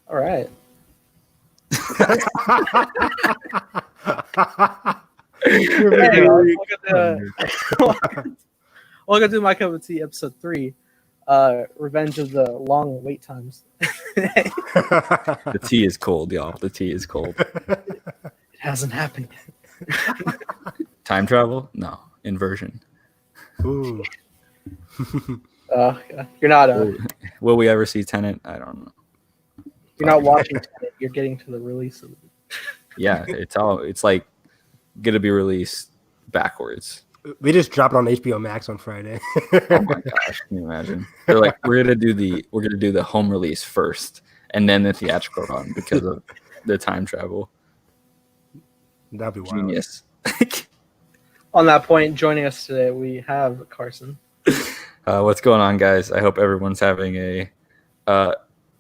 All right. Welcome to My Cup of Tea, episode 3. Revenge of the long wait times. The tea is cold, y'all. The tea is cold. It hasn't happened yet. Time travel? No. Inversion. Ooh. You're not. Will we ever see Tenet? I don't know. You're not watching Tenet. You're getting to the release of it. Yeah, it's like gonna be released backwards. We just dropped it on HBO Max on Friday. Oh my gosh, can you imagine? They're like, we're gonna do the home release first and then the theatrical run because of the time travel. That'd be wild. Genius. On that point, joining us today, we have Carson. What's going on, guys? I hope everyone's having a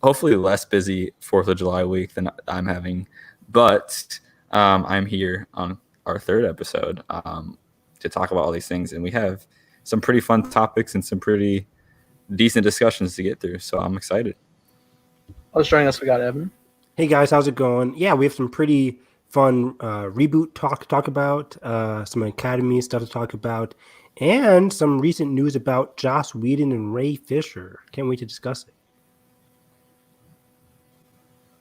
hopefully less busy 4th of July week than I'm having. But I'm here on our 3rd episode to talk about all these things. And we have some pretty fun topics and some pretty decent discussions to get through. So I'm excited. Also joining us, we got Evan. Hey, guys. How's it going? Yeah, we have some pretty fun reboot talk to talk about, some Academy stuff to talk about, and some recent news about Joss Whedon and Ray Fisher. Can't wait to discuss it.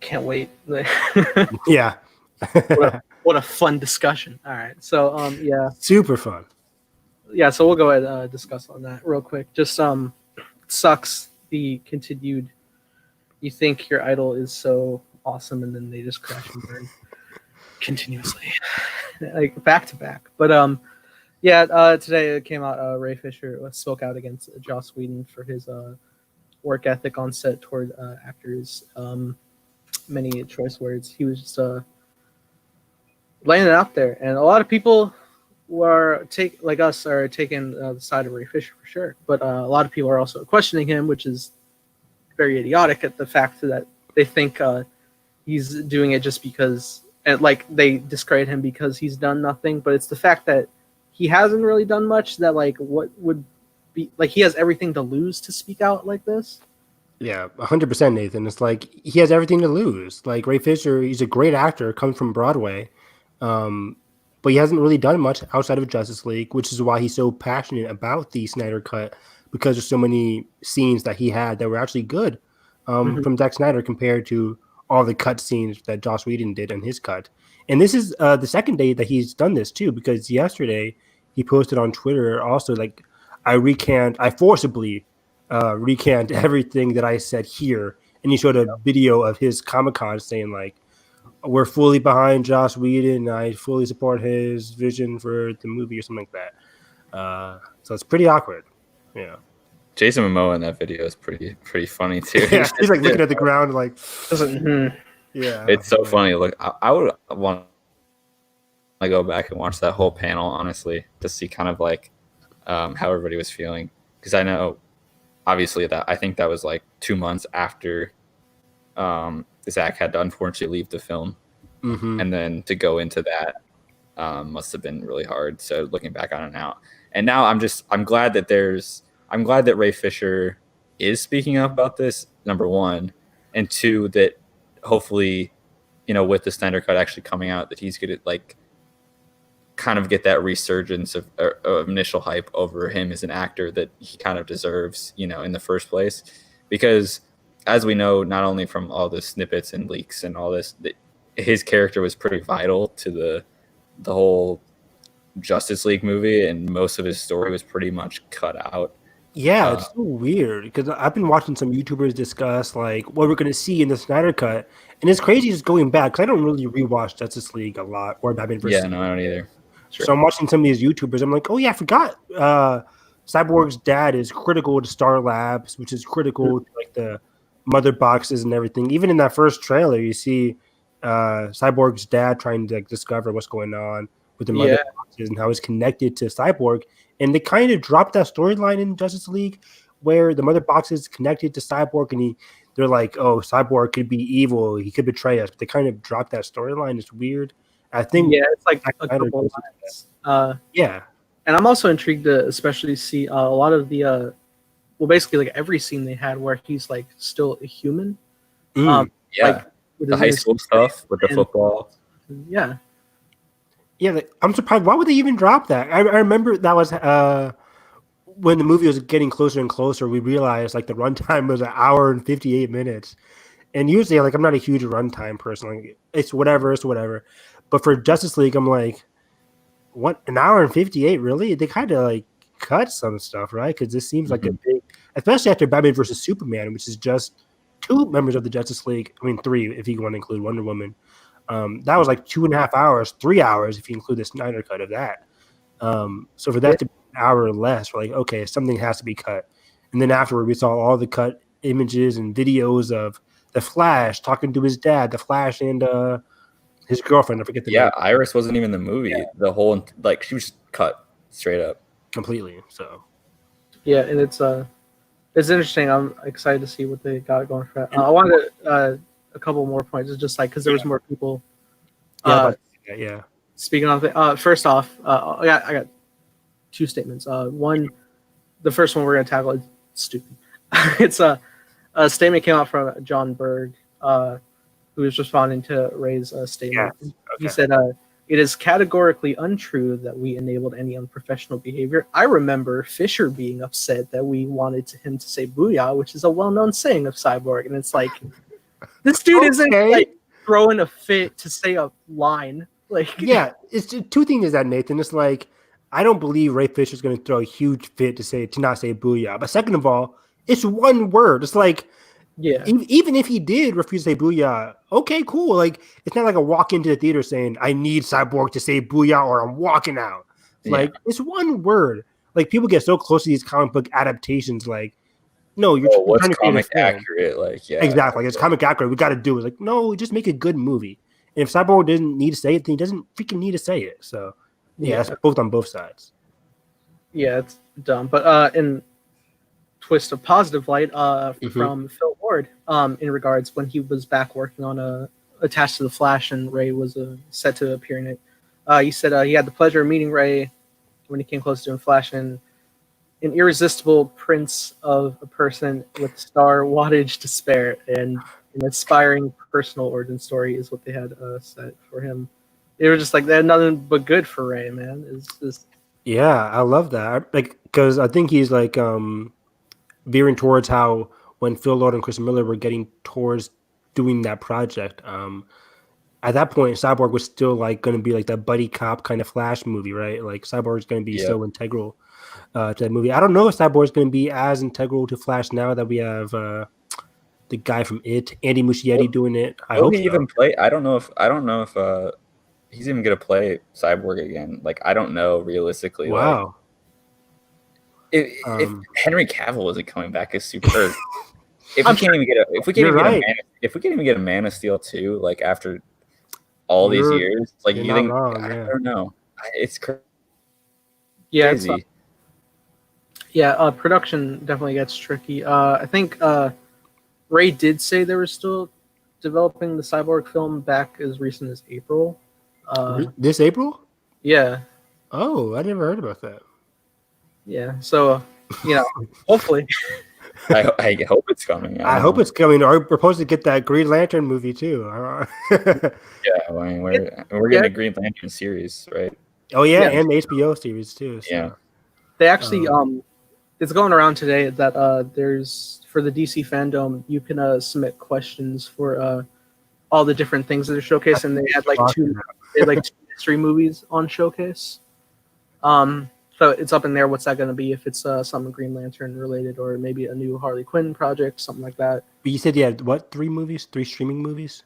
Can't wait. Yeah. What a fun discussion. All right. So, yeah. Super fun. Yeah, so we'll go ahead and discuss on that real quick. Just sucks the continued, you think your idol is so awesome and then they just crash and burn continuously. Like back to back. But today it came out, Ray Fisher spoke out against Joss Whedon for his work ethic on set toward actors. Many choice words. He was just laying it out there, and a lot of people are taking the side of Ray Fisher for sure. But a lot of people are also questioning him, which is very idiotic at the fact that they think he's doing it just because, and like they discredit him because he's done nothing. But it's the fact that he hasn't really done much that like what would be like he has everything to lose to speak out like this. Yeah, 100%, Nathan. It's like he has everything to lose. Like Ray Fisher, he's a great actor, comes from Broadway, but he hasn't really done much outside of Justice League, which is why he's so passionate about the Snyder Cut, because there's so many scenes that he had that were actually good from Zack Snyder compared to all the cut scenes that Joss Whedon did in his cut. And this is the second day that he's done this too, because yesterday he posted on Twitter also like, I forcibly recant everything that I said here, and he showed a video of his Comic-Con saying like, we're fully behind Joss Whedon, I fully support his vision for the movie or something like that. So it's pretty awkward. Yeah, Jason Momoa in that video is pretty funny too. Yeah, he's like looking at the ground like yeah, it's so funny. Look, I would want to go back and watch that whole panel honestly to see kind of like how everybody was feeling, because I know obviously that I think that was like 2 months after Zach had to unfortunately leave the film, and then to go into that must have been really hard. So looking back on it now, and now I'm glad that Ray Fisher is speaking up about this, number one, and two, that hopefully, with the Snyder Cut actually coming out, that he's gonna like kind of get that resurgence of initial hype over him as an actor that he kind of deserves, in the first place. Because as we know, not only from all the snippets and leaks and all this, his character was pretty vital to the whole Justice League movie, and most of his story was pretty much cut out. Yeah, it's so weird, because I've been watching some YouTubers discuss like what we're going to see in the Snyder Cut, and it's crazy just going back, because I don't really rewatch Justice League a lot, or Batman vs. Yeah, no, I don't either. So I'm watching some of these YouTubers. I'm like, oh yeah, I forgot. Cyborg's dad is critical to Star Labs, which is critical to like the mother boxes and everything. Even in that first trailer, you see Cyborg's dad trying to like discover what's going on with the mother boxes and how it's connected to Cyborg. And they kind of dropped that storyline in Justice League where the mother box is connected to Cyborg, and they're like, oh, Cyborg could be evil, he could betray us. But they kind of dropped that storyline. It's weird. I think it's like a couple lines. And I'm also intrigued to especially see a lot of the basically like every scene they had where he's like still a human. Yeah, like with the high school stuff with the football. Yeah. Yeah, like, I'm surprised. Why would they even drop that? I remember that was when the movie was getting closer and closer. We realized like the runtime was an hour and 58 minutes. And usually, like, I'm not a huge runtime person. Like, it's whatever. But for Justice League, I'm like, what, an hour and 58? Really? They kind of like cut some stuff, right? Because this seems like a big, especially after Batman versus Superman, which is just 2 members of the Justice League. I mean, 3 if you want to include Wonder Woman. That was like 2.5 hours, 3 hours if you include the Snyder cut of that. So for that to be an hour or less, we're like, okay, something has to be cut. And then afterward, we saw all the cut images and videos of the Flash talking to his dad, the Flash and his girlfriend. I forget the name. Iris wasn't even in the movie. Yeah. The whole she was cut straight up completely. So yeah, and it's interesting. I'm excited to see what they got going for that. I wanted a couple more points. It's just like because there was more people. Yeah. Speaking of it, first off, I got 2 statements. One, the first one we're gonna tackle is stupid. It's a statement came out from John Berg, who was responding to Ray's statement. Yes. Okay. He said, "It is categorically untrue that we enabled any unprofessional behavior. I remember Fisher being upset that we wanted him to say booyah, which is a well-known saying of Cyborg." And it's like, this dude isn't like throwing a fit to say a line. Like, yeah, it's 2 things is that, Nathan. It's like, I don't believe Ray Fisher's going to throw a huge fit to not say booyah. But second of all, it's 1 word. It's like, yeah, even if he did refuse to say booyah, okay, cool. Like, it's not like a walk into the theater saying, I need Cyborg to say booyah or I'm walking out. Like, it's 1 word. Like, people get so close to these comic book adaptations. Like, no, you're trying to comic accurate. Like, yeah, exactly. Like, it's comic accurate. We got to do it. Like, no, just make a good movie. And if Cyborg doesn't need to say it, then he doesn't freaking need to say it. So, yeah, it's both on both sides. Yeah, it's dumb. But in twist of positive light from Phil Ward in regards when he was back working on attached to the Flash and Ray was set to appear in it. He said he had the pleasure of meeting Ray when he came close to doing Flash, and an irresistible prince of a person with star wattage to spare and an inspiring personal origin story is what they had set for him. They were just like, they had nothing but good for Ray, man. It's just... Yeah, I love that. Like, because I think he's like veering towards how when Phil Lord and Chris Miller were getting towards doing that project, at that point, Cyborg was still like going to be like that buddy cop kind of Flash movie, right? Like, Cyborg's going to be so integral to that movie. I don't know if Cyborg's going to be as integral to Flash now that we have the guy from It, Andy Muschietti, doing it. I hope he even play. I don't know if he's even gonna play Cyborg again. Like, I don't know realistically. Wow. Like, if Henry Cavill isn't coming back as super, if we can't even get a Man of Steel 2, like after all these years, like you think I don't know, it's crazy. Yeah, production definitely gets tricky. I think Ray did say they were still developing the Cyborg film back as recent as April. This April? Yeah. Oh, I never heard about that. Yeah. So, hopefully. I hope it's coming. I hope it's coming. Or we're supposed to get that Green Lantern movie too. Yeah, I mean, we're getting a Green Lantern series, right? Oh yeah, and the HBO series too. So. Yeah. They actually it's going around today that there's for the DC fandom you can submit questions for all the different things that are showcased, and they had like two mystery movies on Showcase. So it's up in there. What's that going to be? If it's something Green Lantern related, or maybe a new Harley Quinn project, something like that. But you said you had what? 3 movies? 3 streaming movies?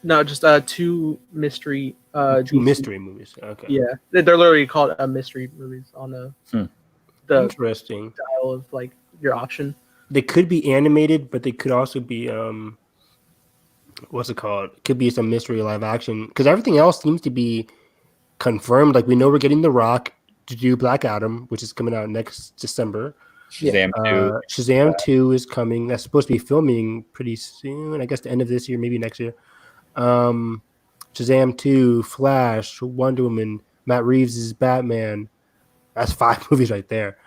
No, just 2 mystery. 2 mystery movies. Okay. Yeah, they're literally called mystery movies on the interesting dial of like your option. They could be animated, but they could also be what's it called? Could be some mystery live action, because everything else seems to be confirmed. Like, we know we're getting The Rock to do Black Adam, which is coming out next December. Shazam 2. Shazam 2 is coming. That's supposed to be filming pretty soon. I guess the end of this year, maybe next year. Shazam 2, Flash, Wonder Woman, Matt Reeves is Batman. That's 5 movies right there.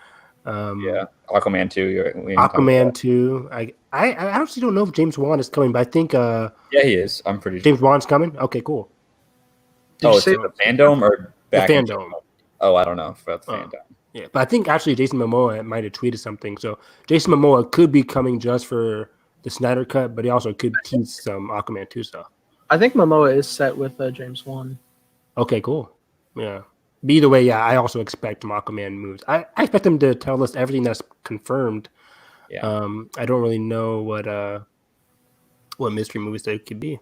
Aquaman 2. Aquaman 2. I I actually don't know if James Wan is coming, but I think Yeah, he is. I'm pretty sure. James Wan's coming. Okay, cool. It's the fandom or back the fandom? Oh, I don't know about the fandom. Yeah, but I think actually Jason Momoa might have tweeted something. So Jason Momoa could be coming just for the Snyder Cut, but he also could tease some Aquaman 2 stuff. I think Momoa is set with James Wan. Okay, cool. Yeah. But either way, yeah, I also expect some Aquaman moves. I expect them to tell us everything that's confirmed. Yeah. I don't really know what mystery movies they could be.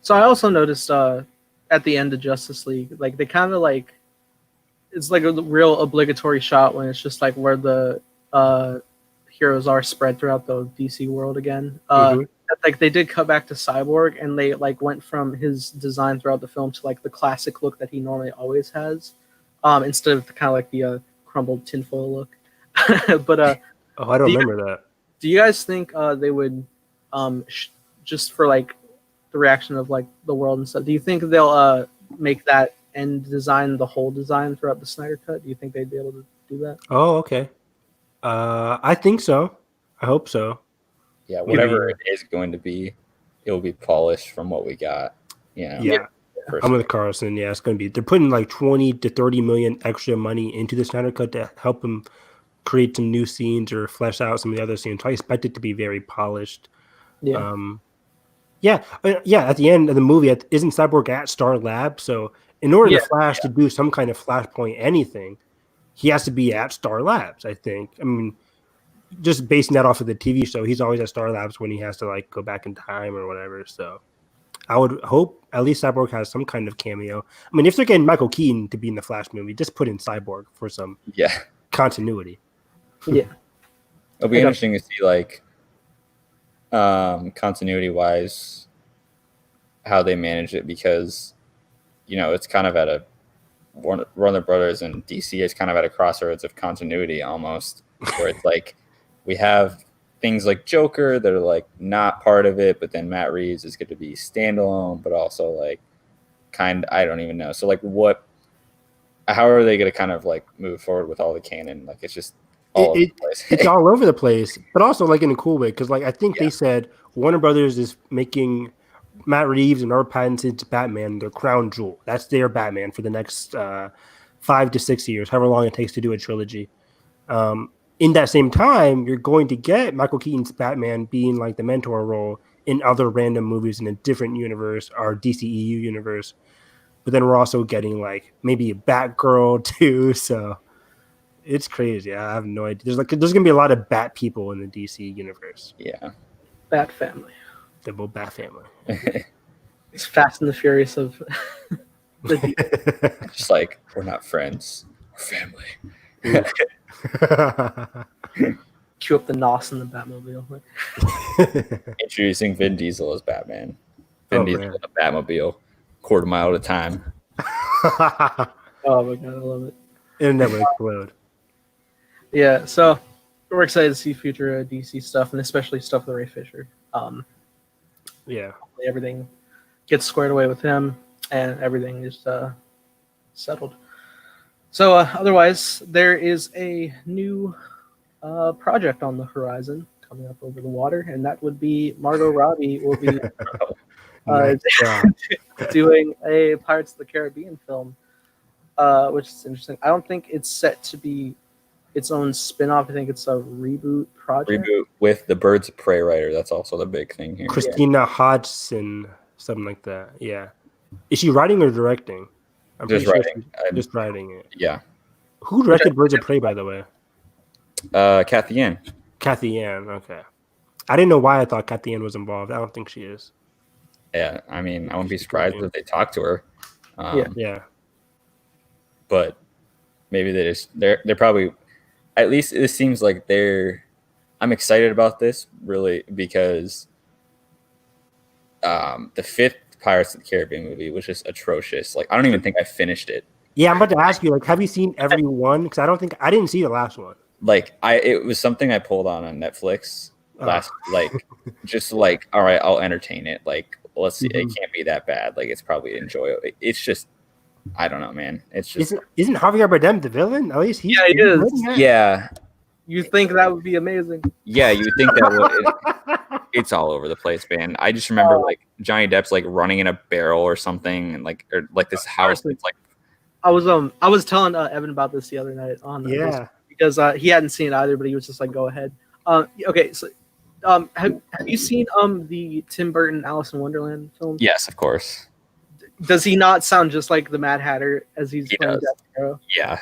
So I also noticed at the end of Justice League, like they kind of like it's like a real obligatory shot when it's just like where the heroes are spread throughout the DC world again. Like they did cut back to Cyborg, and they like went from his design throughout the film to like the classic look that he normally always has, instead of kind of like the crumbled tinfoil look. But I don't remember that. Do you guys think they would just for like the reaction of like the world and stuff? Do you think they'll make that end design the whole design throughout the Snyder Cut? Do you think they'd be able to do that? Oh, okay. I think so. I hope so. Yeah, whatever it is going to be, it will be polished from what we got. Yeah. I'm with Carlson. Yeah, it's going to be. They're putting like 20 to 30 million extra money into the Snyder Cut to help them create some new scenes or flesh out some of the other scenes. So I expect it to be very polished. Yeah. Yeah. At the end of the movie, isn't Cyborg at Star Lab? So in order for Flash to do some kind of Flashpoint anything, he has to be at Star Labs, I think. I mean, just basing that off of the TV show, he's always at Star Labs when he has to like go back in time or whatever. So I would hope at least Cyborg has some kind of cameo. I mean, if they're getting Michael Keaton to be in the Flash movie, just put in Cyborg for some continuity. Yeah. It'll be interesting to see like continuity wise how they manage it, because it's kind of at a Warner Brothers and DC is kind of at a crossroads of continuity almost, where it's like we have things like Joker that are like not part of it, but then Matt Reeves is going to be standalone, but also like I don't even know. So like how are they going to kind of like move forward with all the canon? Like it's just all over the place. It's all over the place, but also like in a cool way, because like I think they said Warner Brothers is making Matt Reeves and Robert Pattinson's Batman their crown jewel. That's their Batman for the next 5 to 6 years, however long it takes to do a trilogy. In that same time, you're going to get Michael Keaton's Batman being like the mentor role in other random movies in a different universe, our DCEU universe. But then we're also getting like maybe a Batgirl too. So it's crazy. I have no idea. There's gonna be a lot of Bat people in the DC universe. Yeah, Bat family. The whole Bat family. It's Fast and the Furious of just like we're not friends, we're family. Cue up the NOS in the Batmobile. Introducing Vin Diesel as Batman. Vin Diesel in the Batmobile, quarter mile at a time. Oh my god, I love it. It'll never explode. Yeah, so we're excited to see future DC stuff, and especially stuff with Ray Fisher. Hopefully everything gets squared away with him, and everything is settled. So otherwise, there is a new project on the horizon coming up over the water, and that would be Margot Robbie will be doing a Pirates of the Caribbean film, which is interesting. I don't think it's set to be its own spin-off. I think it's a reboot project. Reboot with the Birds of Prey writer. That's also the big thing here. Christina Hodgson, something like that. Yeah. Is she writing or directing? I'm just writing. Just writing it. Yeah. Who directed Birds of Prey, by the way? Kathy Ann. Kathy Ann, okay. I didn't know why I thought Kathy Ann was involved. I don't think she is. Yeah, I mean, I wouldn't be surprised if they talk to her. Yeah. But maybe they're probably, at least it seems like I'm excited about this really because the fifth Pirates of the Caribbean movie was just atrocious. Like I don't even think I finished it. Yeah, I'm about to ask you, like, have you seen every one? Because I didn't see the last one. Like it was something I pulled on Netflix last, just like, all right, I'll entertain it. Like, let's see, it can't be that bad. Like, it's probably enjoyable. It's just, I don't know, man. It's just isn't Javier Bardem the villain? At least he is. Yeah, You think that would be amazing? Yeah, you would think that would. It's all over the place, man. I just remember like Johnny Depp's like running in a barrel or something, and like this house. It's like I was telling Evan about this the other night on because he hadn't seen it either, but he was just like, "Go ahead." Okay, so have you seen the Tim Burton Alice in Wonderland film? Yes, of course. Does he not sound just like the Mad Hatter as he's playing Jack Sparrow? Yeah.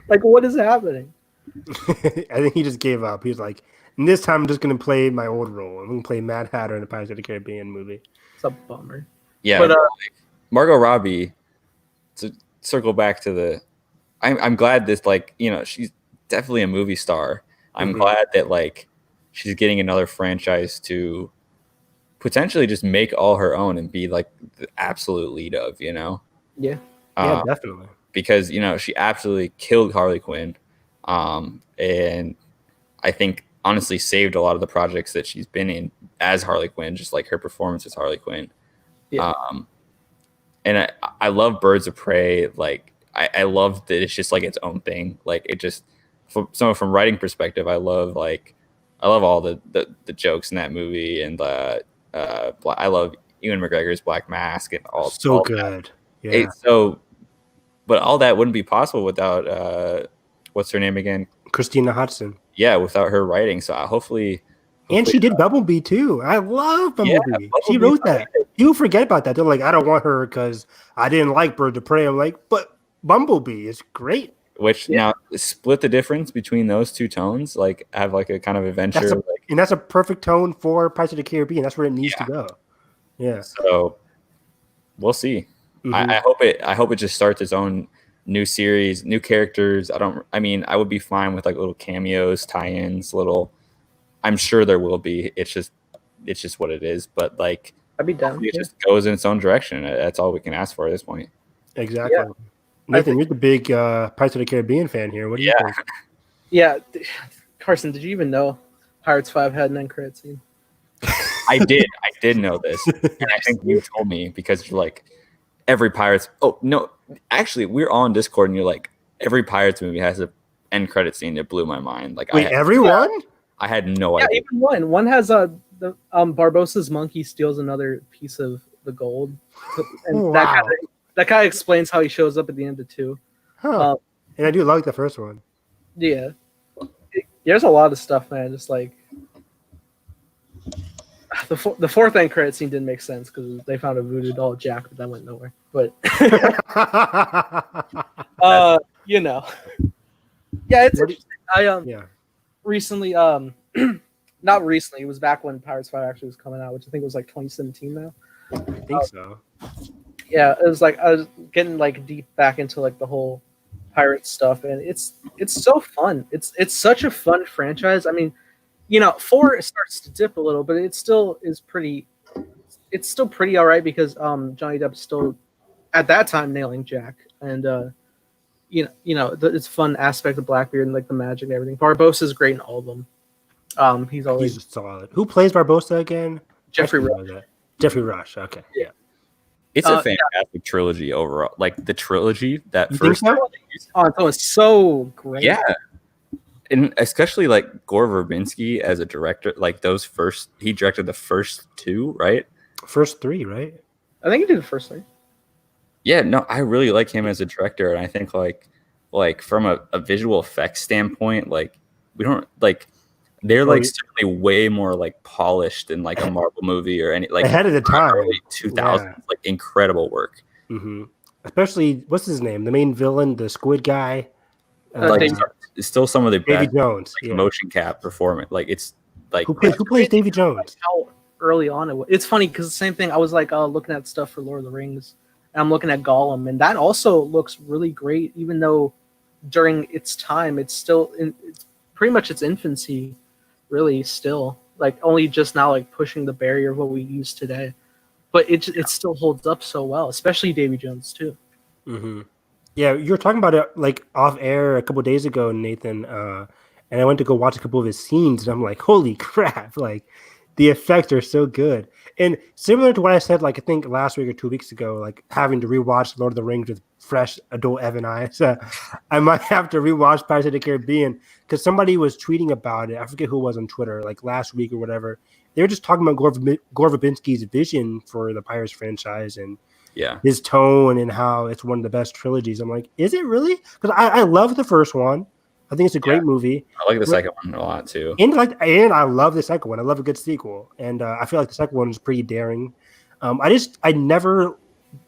Like, what is happening? I think he just gave up. He was like, "This time I'm just gonna play my old role. I'm gonna play Mad Hatter in the Pirates of the Caribbean movie." It's a bummer. Yeah, but Margot Robbie. To circle back to the, I'm glad this, like, you know, she's definitely a movie star. I'm glad that like she's getting another franchise to potentially just make all her own and be like the absolute lead of, you know. Yeah, definitely. Because, you know, she absolutely killed Harley Quinn, and I think honestly saved a lot of the projects that she's been in as Harley Quinn, just like her performance as Harley Quinn. Yeah. And I love Birds of Prey. Like I love that it's just like its own thing. Like it just from writing perspective, I love all the jokes in that movie, and I love Ewan McGregor's Black Mask and all. So all good. That. Yeah. But all that wouldn't be possible without what's her name again? Christina Hodson. Yeah, without her writing. So hopefully. And she did Bumblebee too. I love Bumblebee. Yeah, she wrote that. People forget about that. They're like, I don't want her because I didn't like Birds of Prey. I'm like, but Bumblebee is great. Which now split the difference between those two tones. Like have like a kind of adventure. And that's a perfect tone for Pirates of the Caribbean. That's where it needs to go. Yeah. So we'll see. I hope it just starts its own new series, new characters. I would be fine with like little cameos, tie-ins, little. I'm sure there will be. It's just what it is. But like, I'd be down. It just goes in its own direction. That's all we can ask for at this point. Exactly. Yeah. Nathan, you're the big Pirates of the Caribbean fan here. What do you think? Yeah, Carson, did you even know Pirates 5 had an end credit scene? I did know this, and I think you told me because you're like every Pirates. Oh no, actually, we're all on Discord, and you're like every Pirates movie has an end credit scene that blew my mind. Like, wait, everyone? I had no idea. Yeah, even one. One has the Barbossa's monkey steals another piece of the gold, and that kind of explains how he shows up at the end of 2. Huh. And I do like the first one. Yeah, there's a lot of stuff, man. Just like the fourth end credit scene didn't make sense because they found a voodoo doll Jack, but that went nowhere. But you know, yeah, it's interesting. Recently, not recently, it was back when Pirates 5 actually was coming out, which I think was like 2017 now. I think so. Yeah, it was like I was getting like deep back into like the whole pirate stuff, and it's so fun. It's such a fun franchise. I mean, you know, 4 starts to dip a little, but it still is pretty. It's still pretty all right because Johnny Depp's still at that time nailing Jack, and it's fun aspect of Blackbeard and like the magic and everything. Barbossa's great in all of them. He's solid. Who plays Barbossa again? Jeffrey Rush. Jeffrey Rush. Okay. Yeah. It's a fantastic trilogy overall. Like the trilogy, that first trilogy. Oh, it was so great. Yeah. And especially like Gore Verbinski as a director, like he directed the first 2, right? First 3, right? I think he did the first 3. Yeah, no, I really like him as a director, and I think like from a visual effects standpoint, like we don't like they're like certainly way more like polished than like a Marvel movie or any like ahead of the time. Early 2000s, like incredible work. Mm-hmm. Especially what's his name, the main villain, the squid guy. It's still some of the Davy best Jones, motion cap performance. Like it's like who plays Davy Jones? How early on it was. It's funny because the same thing. I was like looking at stuff for Lord of the Rings. And I'm looking at Gollum, and that also looks really great, even though during its time, it's pretty much its infancy, really still. Like only just now, like pushing the barrier of what we use today. But it still holds up so well, especially Davy Jones too. Mm-hmm. Yeah, you were talking about it like off air a couple of days ago, Nathan. And I went to go watch a couple of his scenes, and I'm like, holy crap! Like The effects are so good. And similar to what I said, like I think last week or 2 weeks ago, like having to rewatch Lord of the Rings with fresh adult Evan eyes, I might have to rewatch Pirates of the Caribbean because somebody was tweeting about it. I forget who it was on Twitter, like last week or whatever. They were just talking about Gore Verbinski's vision for the Pirates franchise and his tone and how it's one of the best trilogies. I'm like, is it really? Because I love the first one. I think it's a great movie. I like the second one a lot too. And I love the second one. I love a good sequel. And I feel like the second one is pretty daring. I never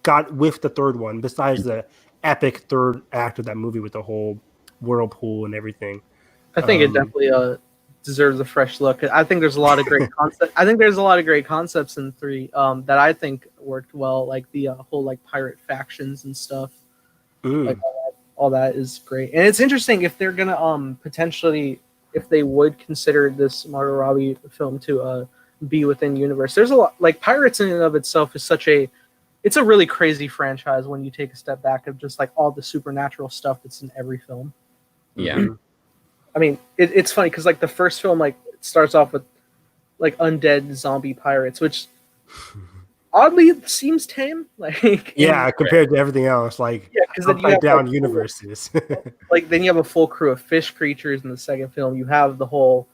got with the third one besides the epic third act of that movie with the whole whirlpool and everything. I think it definitely deserves a fresh look. I think there's a lot of great concepts. I think there's a lot of great concepts in 3 that I think worked well, like the whole like pirate factions and stuff. Like all that is great. And it's interesting if they're gonna potentially, if they would consider this Margot Robbie film to be within universe. There's a lot, like Pirates in and of itself is it's a really crazy franchise when you take a step back of just like all the supernatural stuff that's in every film. Yeah. I mean, it's funny because like the first film, like it starts off with like undead zombie pirates, which oddly seems tame. Like compared to everything else, like because then you upside down like, universes. Like then you have a full crew of fish creatures in the second film. You have the whole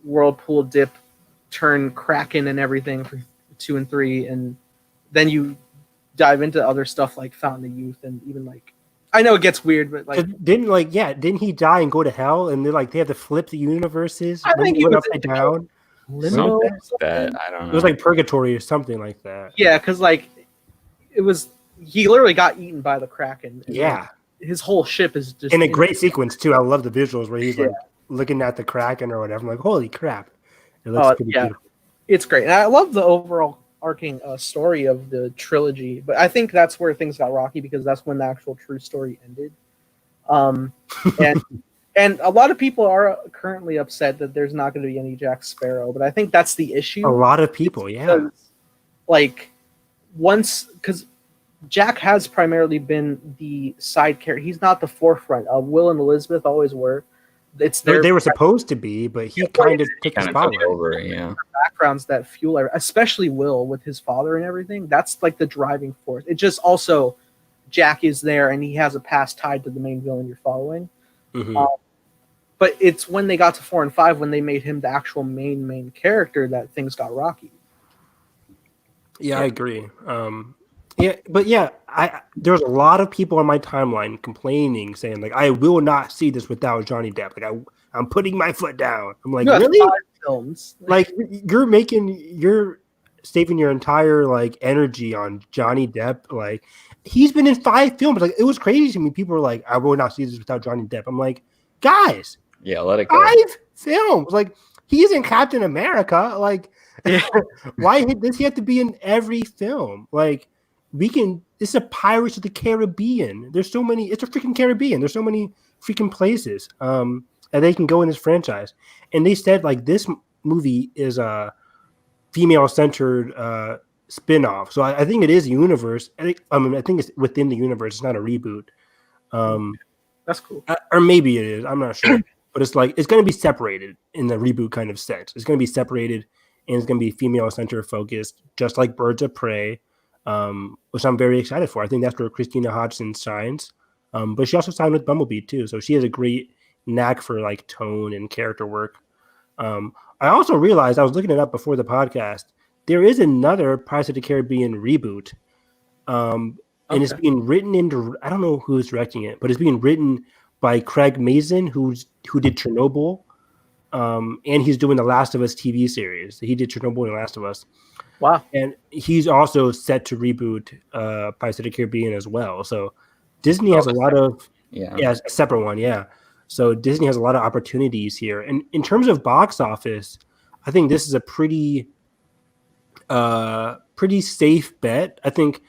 whirlpool dip turn kraken and everything for 2 and 3, and then you dive into other stuff like Fountain of Youth and even like. I know it gets weird, but like didn't he die and go to hell? And they have to flip the universes. I think he went was upside down. Something like that. I don't know. It was like purgatory or something like that. Yeah, because like he literally got eaten by the Kraken. Yeah, like, his whole ship is just in a great sequence too. I love the visuals where he's like looking at the Kraken or whatever. I'm like, holy crap! It looks pretty beautiful. It's great, and I love the overall arcing story of the trilogy. But I think that's where things got rocky because that's when the actual true story ended. And a lot of people are currently upset that there's not going to be any Jack Sparrow, but I think that's the issue. A lot of people, because, like because Jack has primarily been the side character. He's not the forefront. Will and Elizabeth always were. They were supposed to be, but he kind of took the spotlight over. Yeah, backgrounds that fuel, especially Will with his father and everything. That's like the driving force. It just also Jack is there, and he has a past tied to the main villain you're following. Mm-hmm. But it's when they got to 4 and 5 when they made him the actual main character that things got rocky. Yeah, I agree. There's a lot of people on my timeline complaining, saying like, "I will not see this without Johnny Depp." Like, I'm putting my foot down. I'm like, really? 5 films. Like, you're saving your entire like energy on Johnny Depp. Like, he's been in 5 films. Like, it was crazy to me. People were like, "I will not see this without Johnny Depp." I'm like, guys, let it go. 5 films. Like, he's in Captain America. Like, why does he have to be in every film? Like, it's a Pirates of the Caribbean. There's so many. It's a freaking Caribbean. There's so many freaking places that they can go in this franchise. And they said like this movie is a female-centered spin-off. So I think it is a universe. I think it's within the universe. It's not a reboot. That's cool. Or maybe it is. I'm not sure. But it's like it's going to be separated in the reboot kind of sense. It's going to be separated, and it's going to be female-centered focused, just like Birds of Prey. Which I'm very excited for. I think that's where Christina Hodgson shines. But she also signed with Bumblebee too, so she has a great knack for like tone and character work. I also realized, I was looking it up before the podcast, there is another Pirates of the Caribbean reboot, and it's being written I don't know who's directing it, but it's being written by Craig Mazin, who did Chernobyl, and he's doing the Last of Us TV series. He did Chernobyl and Last of Us. Wow. And he's also set to reboot Pirates of the Caribbean as well. So Disney has a lot of a separate one, So Disney has a lot of opportunities here. And in terms of box office, I think this is a pretty safe bet. I think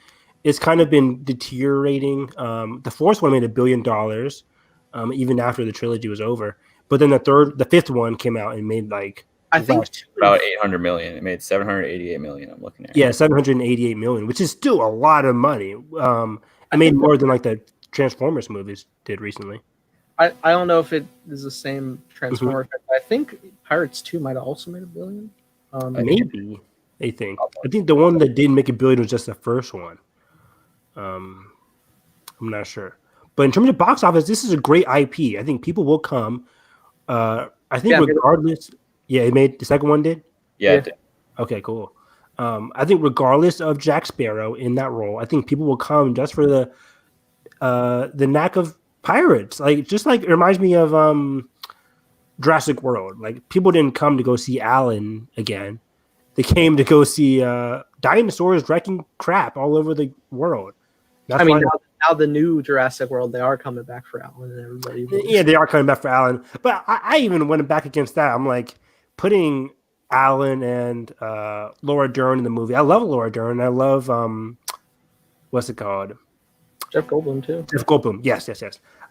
it's kind of been deteriorating. The fourth one made $1 billion, even after the trilogy was over. But then the fifth one came out and made like I think about 800 million. It made 788 million. I'm looking at. Yeah, 788 million, which is still a lot of money. It made more than like the Transformers movies did recently. I don't know if it is the same Transformer effect. I think Pirates 2 might have also made $1 billion. Maybe. I think the one that didn't make $1 billion was just the first one. I'm not sure. But in terms of box office, this is a great IP. I think people will come. I think regardless, it made the second one did. Yeah. It did. Okay, cool. I think regardless of Jack Sparrow in that role, I think people will come just for the knack of pirates. Like just like it reminds me of Jurassic World. Like people didn't come to go see Alan again. They came to go see dinosaurs wrecking crap all over the world. That's now the new Jurassic World, they are coming back for Alan and everybody. Yeah, they are coming back for Alan. But I even went back against that. I'm like putting Alan and Laura Dern in the movie. I love Laura Dern. I love what's it called? Jeff Goldblum too. Jeff Goldblum. Yes.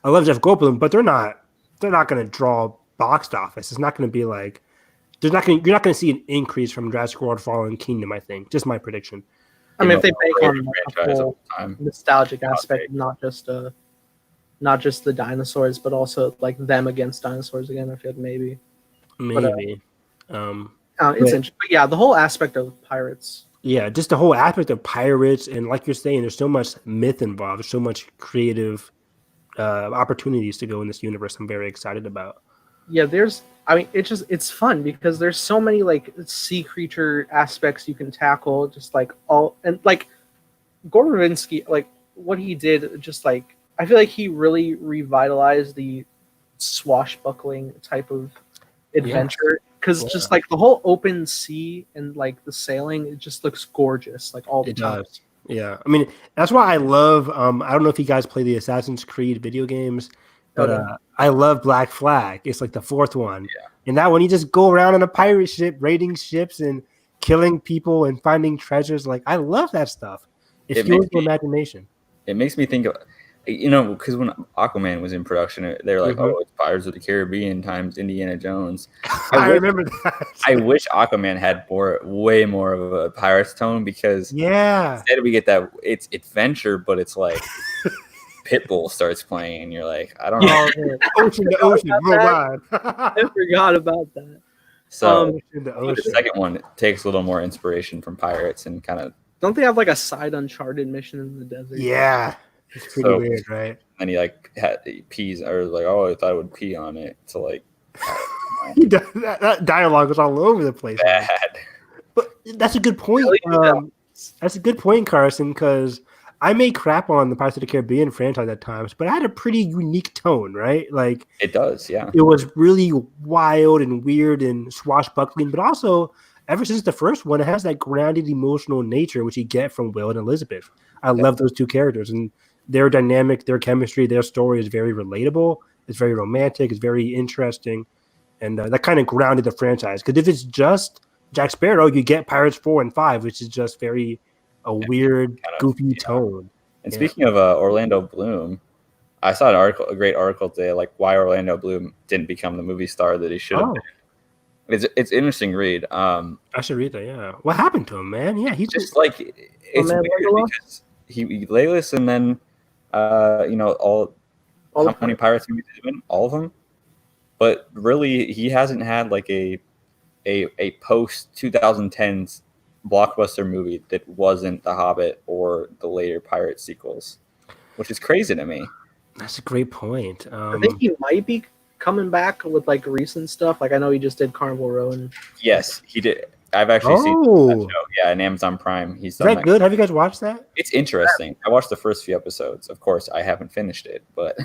I love Jeff Goldblum, but they're not going to draw box office. It's not going to be like you're not going to see an increase from Jurassic World: Fallen Kingdom. I think just my prediction. I mean, if they bank on the whole nostalgic aspect, not just the dinosaurs, but also like them against dinosaurs again. I feel like maybe. It's interesting. But yeah, the whole aspect of pirates. Yeah, just the whole aspect of pirates, and like you're saying, there's so much myth involved. There's so much creative opportunities to go in this universe. I'm very excited about. Yeah, it's fun because there's so many like sea creature aspects you can tackle. Just like like Gore Verbinski, like what he did, just like I feel like he really revitalized the swashbuckling type of adventure. Because just like the whole open sea and like the sailing, it just looks gorgeous, like all the time. It does. Yeah, I mean that's why I love. I don't know if you guys play the Assassin's Creed video games, but I love Black Flag. It's like the fourth one, and that one you just go around on a pirate ship, raiding ships and killing people and finding treasures. Like I love that stuff. It fuels the imagination. It makes me think of. Because when Aquaman was in production, they were like, "Oh, it's Pirates of the Caribbean times Indiana Jones." I remember that. I wish Aquaman had way more of a pirates tone because instead we get that it's adventure, but it's like Pitbull starts playing, and you're like, I don't know, ocean to ocean, worldwide. I forgot about that. So the second one takes a little more inspiration from pirates and kind of. Don't they have like a side Uncharted mission in the desert? Yeah. It's pretty weird, right? And he like he pees, or like, oh, I thought I would pee on it. So like, that dialogue was all over the place. Bad. But that's a good point. That's a good point, Carson, because I may crap on the Pirates of the Caribbean franchise at times, but it had a pretty unique tone, right? Like it does, yeah. It was really wild and weird and swashbuckling, but also ever since the first one, it has that grounded emotional nature which you get from Will and Elizabeth. I love those two characters, and their dynamic, their chemistry, their story is very relatable. It's very romantic. It's very interesting. And that kind of grounded the franchise. Because if it's just Jack Sparrow, you get Pirates 4 and 5, which is just very weird, goofy tone. And speaking of Orlando Bloom, I saw a great article today, like why Orlando Bloom didn't become the movie star that he should have been. It's an interesting read. I should read that, yeah. What happened to him, man? Yeah, he's just like, it's weird because he Laylis and then all how many Pirates movies has been? All of them. But really, he hasn't had like a post 2010s blockbuster movie that wasn't The Hobbit or the later Pirate sequels, which is crazy to me. That's a great point. I think he might be coming back with like recent stuff. Like I know he just did Carnival Row. Yes, he did. I've actually seen that show. Yeah, on Amazon Prime. He's done that good? Have you guys watched that? It's interesting. I watched the first few episodes. Of course, I haven't finished it, but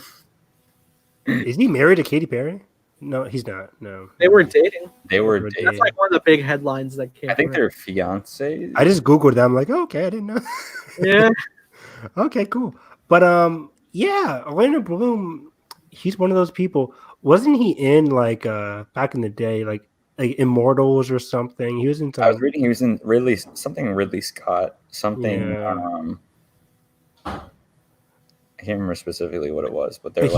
is he married to Katy Perry? No, he's not. No. They were dating. They were dating. That's like one of the big headlines that came. I think they're fiancés. I just Googled them. I'm like, okay, I didn't know. Yeah. Okay, cool. But Orlando Bloom, he's one of those people. Wasn't he in like back in the day, like Immortals or something? He was in. I was reading. He was in Ridley Scott. Something. Yeah. I can't remember specifically what it was, but they're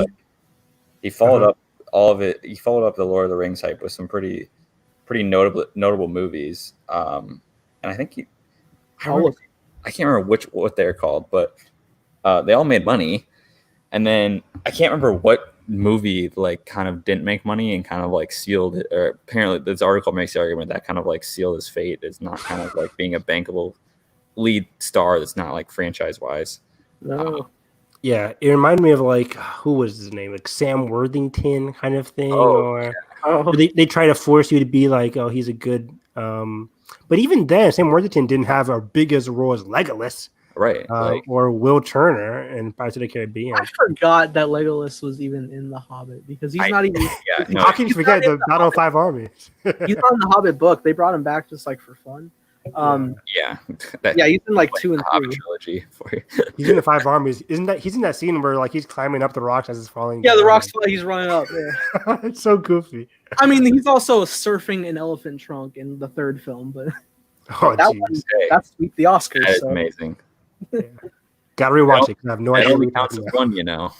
he followed up all of it. He followed up the Lord of the Rings hype with some pretty notable movies. And I think I can't remember what they're called, but they all made money. And then I can't remember what movie like kind of didn't make money and kind of like sealed it, or apparently this article makes the argument that kind of like sealed his fate is not kind of like being a bankable lead star that's not like franchise wise. No. Yeah, it reminded me of like who was his name, like Sam Worthington kind of thing, or they try to force you to be like, oh, he's a good. But even then, Sam Worthington didn't have a big as role as Legolas, right? Or Will Turner in Pirates of the Caribbean. I forgot that Legolas was even in The Hobbit because he's not even. Yeah, no, how can you forget the Battle of Five Armies? He's not in the Hobbit book. They brought him back just like for fun. He's in like 2 and 3 trilogy for you. He's in the Five Armies. He's in that scene where like he's climbing up the rocks as it's falling? Yeah, the rocks fall. He's running up. Yeah. It's so goofy. I mean, he's also surfing an elephant trunk in the 3rd film, but that's sweep the Oscars. That is amazing. Yeah. Gotta rewatch it because I have no idea. It only counts as one, you know.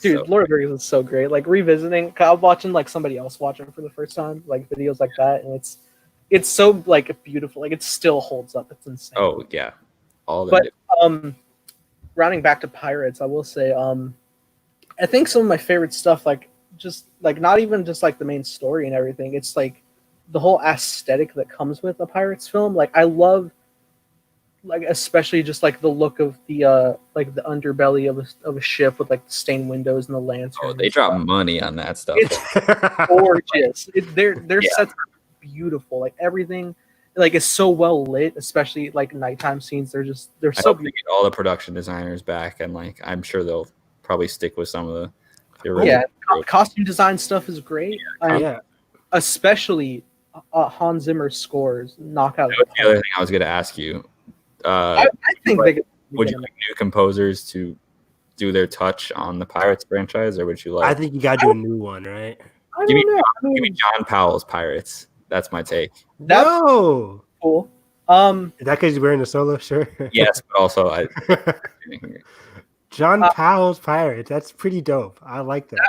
Dude, Lord of the Rings is so great. Like revisiting, I'm watching like somebody else watching for the first time, like videos like that, and it's so like beautiful. Like it still holds up. It's insane. Oh yeah, But rounding back to Pirates, I will say, I think some of my favorite stuff, like just like not even just like the main story and everything. It's like the whole aesthetic that comes with a Pirates film. Like I love, like especially just like the look of the like the underbelly of a ship with like the stained windows and the lantern. Oh, they drop money on that stuff. It's gorgeous. Their sets are beautiful. Like everything, like is so well lit. Especially like nighttime scenes. They're so beautiful. Get all the production designers back, and like I'm sure they'll probably stick with some of the original costume design stuff is great. Especially Hans Zimmer's scores knock out. That was the other thing I was going to ask you. I think would you like new composers to do their touch on the Pirates franchise, or would you like? I think you got to do a new one, right? Give me John Powell's Pirates. That's my take. That's cool. Is that because he's wearing a solo shirt? Yes, but also John Powell's Pirates. That's pretty dope. I like that.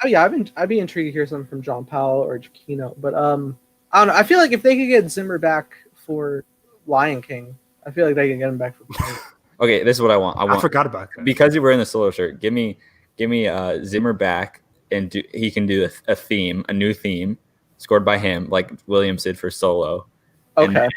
Yeah, I'd be intrigued to hear something from John Powell or Giacchino. But I don't know. I feel like if they could get Zimmer back for Lion King, I feel like they can get him back for. Okay, this is what I want. I forgot about that. Because you're wearing the solo shirt. Give me Zimmer back, and he can do a new theme scored by him, like Williams did for Solo. Okay.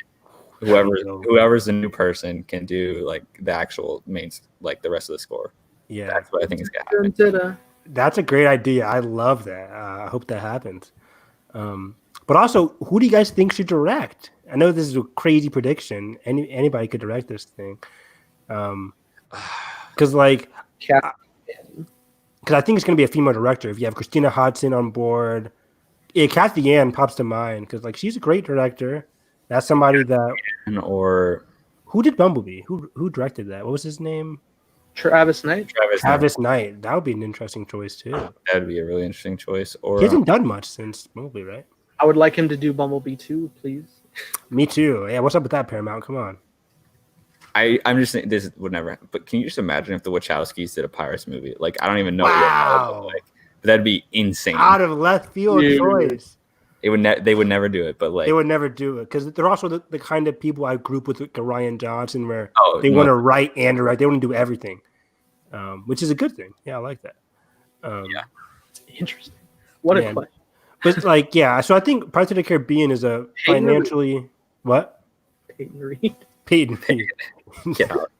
Whoever's the new person can do like the actual main, like the rest of the score. Yeah, that's what I think is gonna happen. That's a great idea. I love that. I hope that happens. But also, who do you guys think should direct? I know this is a crazy prediction. Anybody could direct this thing. Because I think it's going to be a female director. If you have Christina Hodson on board, Kathy Ann pops to mind because like she's a great director. That's somebody that. Or who did Bumblebee? Who directed that? What was his name? Travis Knight. Travis Knight. That would be an interesting choice too. That would be a really interesting choice. Or he hasn't done much since Bumblebee, right? I would like him to do Bumblebee 2, please. Me too. Yeah, what's up with that, Paramount? Come on. I'm just saying this would never happen. But can you just imagine if the Wachowskis did a Pirates movie? Like I don't even know what like that'd be insane. Out of left field choice. They would never do it, but like they would never do it because they're also the kind of people I group with like Ryan Johnson where they want to write and direct. They want to do everything, which is a good thing. Yeah, I like that. Interesting. What a question. But like, yeah. So I think Pirates of the Caribbean is a financially what? Peyton Reed. Get out.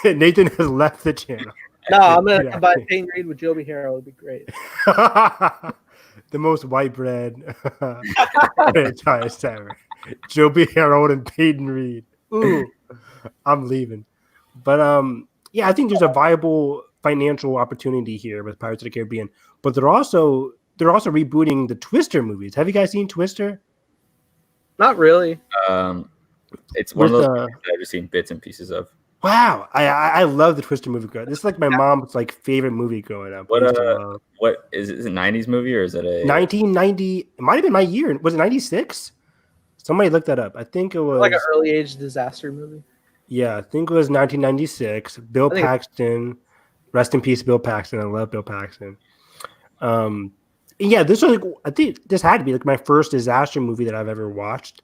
Nathan has left the channel. No, I'm gonna combine Peyton Reed with Joby Harrow. It would be great. The most white bread franchise ever. Joby Harrow and Peyton Reed. Ooh, I'm leaving. But I think there's a viable financial opportunity here with Pirates of the Caribbean. But they're also rebooting the Twister movies. Have you guys seen Twister? Not really. It's one of those movies that I've just seen bits and pieces of. Wow, I love the Twister movie. This is like my mom's like favorite movie growing up. What is it? Is it a 90s movie or is it a 1990? It might have been my year. Was it 96? Somebody looked that up. I think it was like an early age disaster movie. Yeah, I think it was 1996. Bill Paxton, rest in peace, Bill Paxton. I love Bill Paxton. Yeah, this was like I think this had to be like my first disaster movie that I've ever watched.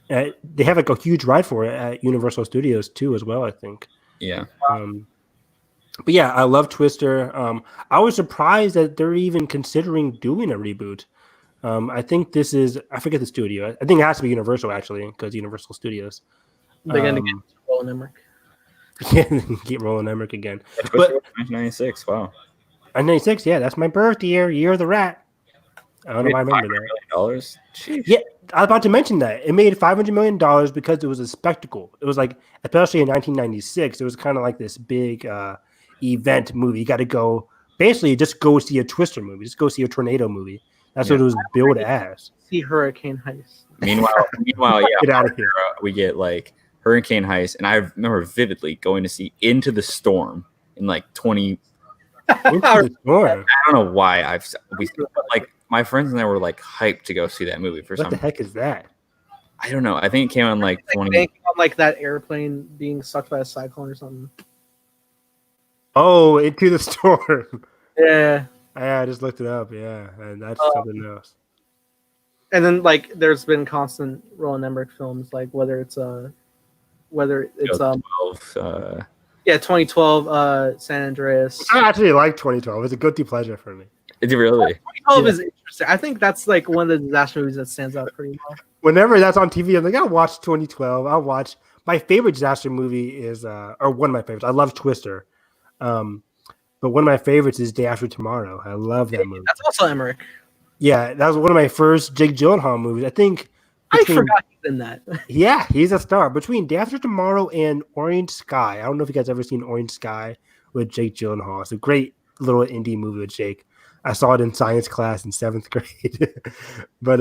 They have like a huge ride for it at Universal Studios too, as well. I think. Yeah. But yeah, I love Twister. I was surprised that they're even considering doing a reboot. I think this is, I forget the studio. I think it has to be Universal, actually, because Universal Studios. They're gonna get Roland Emmerich. Yeah, get Roland Emmerich again. Yeah, Twister 1996. Wow. 1996, yeah, that's my birthday year of the rat. I don't know why I remember that. $500 million? Jeez. Yeah, I was about to mention that. It made $500 million because it was a spectacle. It was like, especially in 1996, it was kind of like this big event movie. You got to go, basically, just go see a Twister movie. Just go see a tornado movie. That's what it was billed as. See Hurricane Heist. Meanwhile, yeah, get out of here. We get like Hurricane Heist, and I remember vividly going to see Into the Storm in like 20. Into the Storm. I don't know why like my friends and I were like hyped to go see that movie for some. What the heck is that? I don't know. I think it came on like 20. On like that airplane being sucked by a cyclone or something. Oh, Into the Storm. Yeah. Yeah, I just looked it up. Yeah, and that's something else. And then like there's been constant Roland Emmerich films, like whether it's 2012 San Andreas. I actually like 2012. It's a guilty pleasure for me. Is it really? 2012 is interesting. I think that's like one of the disaster movies that stands out pretty well. Whenever that's on TV, I'm like, I'll watch 2012. I'll watch. My favorite disaster movie is, or one of my favorites. I love Twister, but one of my favorites is Day After Tomorrow. I love that movie. That's also Emmerich. Yeah, that was one of my first Jake Gyllenhaal movies. I think. I forgot he's in that. Yeah, he's a star. Between Day After Tomorrow and Orange Sky, I don't know if you guys ever seen Orange Sky with Jake Gyllenhaal. It's a great little indie movie with Jake. I saw it in science class in 7th grade. But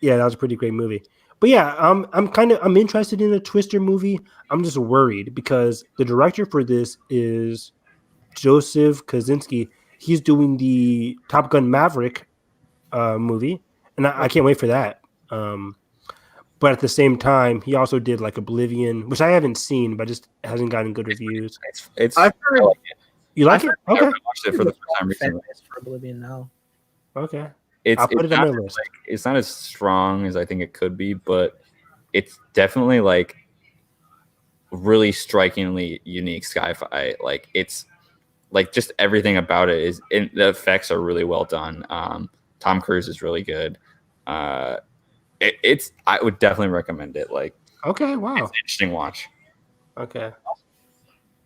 yeah, that was a pretty great movie. But yeah, I'm interested in a Twister movie. I'm just worried because the director for this is Joseph Kosinski. He's doing the Top Gun Maverick movie, and I can't wait for that. But at the same time, he also did like Oblivion, which I haven't seen, but just hasn't gotten good reviews. I've heard. Like it. You like it? Okay. I watched it for the first time recently. For Oblivion now. Okay. I'll put it on my list. Like, it's not as strong as I think it could be, but it's definitely like really strikingly unique sci-fi. Like it's like just everything about it is. The effects are really well done. Tom Cruise is really good. I would definitely recommend it. Like, okay, wow, it's an interesting watch. Okay,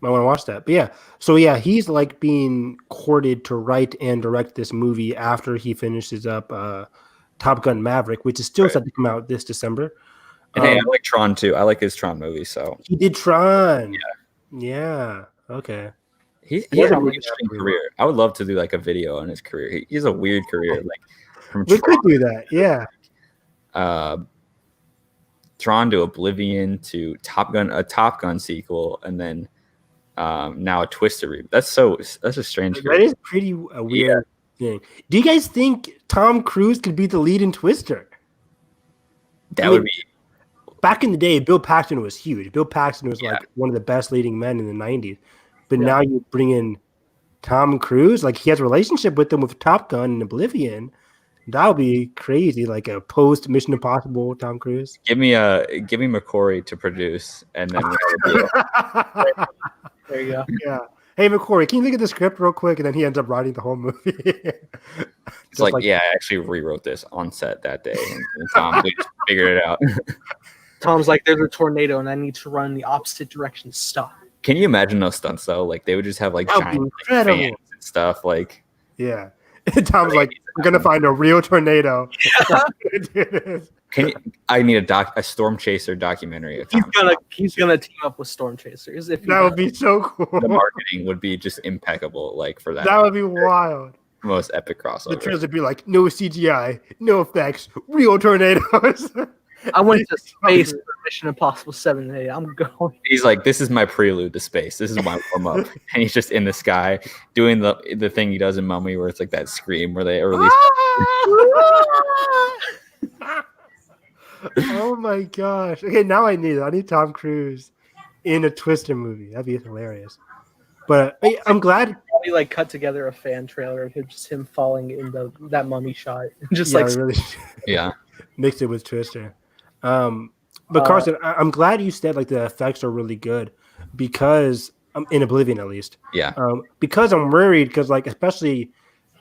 I want to watch that. But yeah, so yeah, he's like being courted to write and direct this movie after he finishes up Top Gun Maverick, which is still set to come out this December. And hey, I like Tron too. I like his Tron movie. So he did Tron. Yeah. Okay. He has a really interesting career. I would love to do like a video on his career. He has a weird career. Like we could do that. Yeah. Tron to Oblivion to a Top Gun sequel, and then now a Twister reboot. That's a strange career. That is pretty weird thing. Do you guys think Tom Cruise could be the lead in Twister? That would be. Back in the day, Bill Paxton was huge. Bill Paxton was like one of the best leading men in the 90s. But now you bring in Tom Cruise, like he has a relationship with him with Top Gun and Oblivion. That would be crazy, like a post Mission Impossible Tom Cruise. Give me McCory to produce, and then there you go. Yeah. Hey McCory, can you look at the script real quick? And then he ends up writing the whole movie. It's like, I actually rewrote this on set that day, and Tom just figured it out. Tom's like, there's a tornado, and I need to run in the opposite direction. Stop. Can you imagine those stunts though? Like they would just have like giant fans and stuff. Like yeah. Tom's like, I'm gonna find a real tornado. I need a Storm Chaser documentary. He's gonna team up with Storm Chasers. That would be so cool. The marketing would be just impeccable. Like for that. That would be wild. Most epic crossover. The trailers would be like, no CGI, no effects, real tornadoes. I went to space for Mission Impossible 7 and 8. I'm going. He's like, this is my prelude to space. This is my warm up, and he's just in the sky doing the thing he does in Mummy, where it's like that scream where they release. Oh my gosh! Okay, now I need Tom Cruise in a Twister movie. That'd be hilarious. But I'm glad. We like cut together a fan trailer of just him falling in that mummy shot, just mix it with Twister. But Carson, I'm glad you said like the effects are really good because in Oblivion at least. Yeah. Because I'm worried because like especially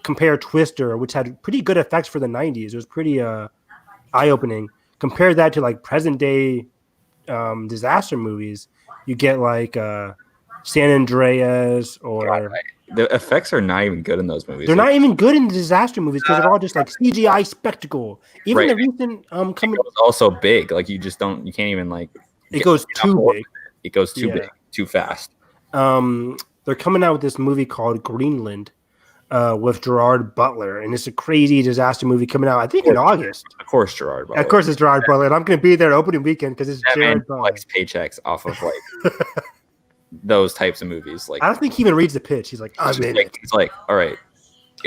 compare Twister, which had pretty good effects for the 90s. It was pretty eye-opening. Compare that to like present day disaster movies. You get like San Andreas or the effects are not even good in those movies. They're not even good in the disaster movies because they're all just like CGI spectacle. Even the recent coming it goes also big. Like you can't even like it goes too big. It goes too big, too fast. They're coming out with this movie called Greenland with Gerard Butler, and it's a crazy disaster movie coming out, I think, in August. Of course, Gerard Butler. Of course, it's Gerard Butler, and I'm going to be there opening weekend because it's Gerard Butler. Likes paychecks off of like those types of movies. Like I don't think he even reads the pitch. He's like, I'm in it. He's like, all right.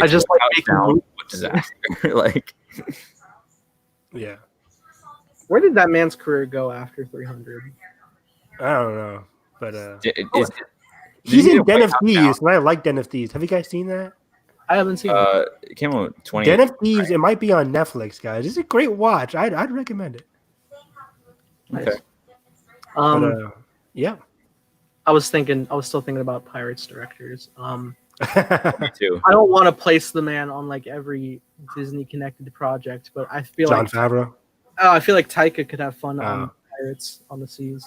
I just like making disaster. Like, yeah. Where did that man's career go after 300? I don't know, but he's in Den of Thieves, and I like Den of Thieves. Have you guys seen that? I haven't seen it. It came out 20. Den of Thieves. It might be on Netflix, guys. It's a great watch. I'd recommend it. Okay. Nice. Yeah. I was still thinking about Pirates directors. Me too. I don't want to place the man on like every Disney connected project, but I feel Jon Favreau. I feel like Taika could have fun on Pirates on the Seas.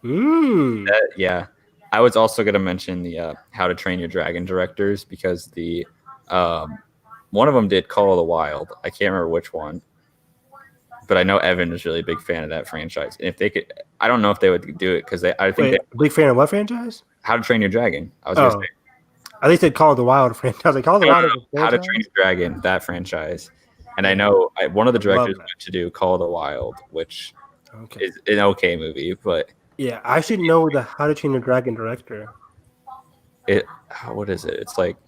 Yeah. I was also going to mention the How to Train Your Dragon directors because the one of them did Call of the Wild. I can't remember which one, but I know Evan is really a big fan of that franchise. And if they could, I don't know if they would do it because I think big fan of what franchise? How to Train Your Dragon. I was going to say. At least they Call of the Wild franchise. Like Call of the Wild. How to Train Your Dragon, that franchise. And I know one of the directors went to do Call of the Wild, which is an okay movie, but. Yeah, I should know the How to Train Your Dragon director. What is it? It's like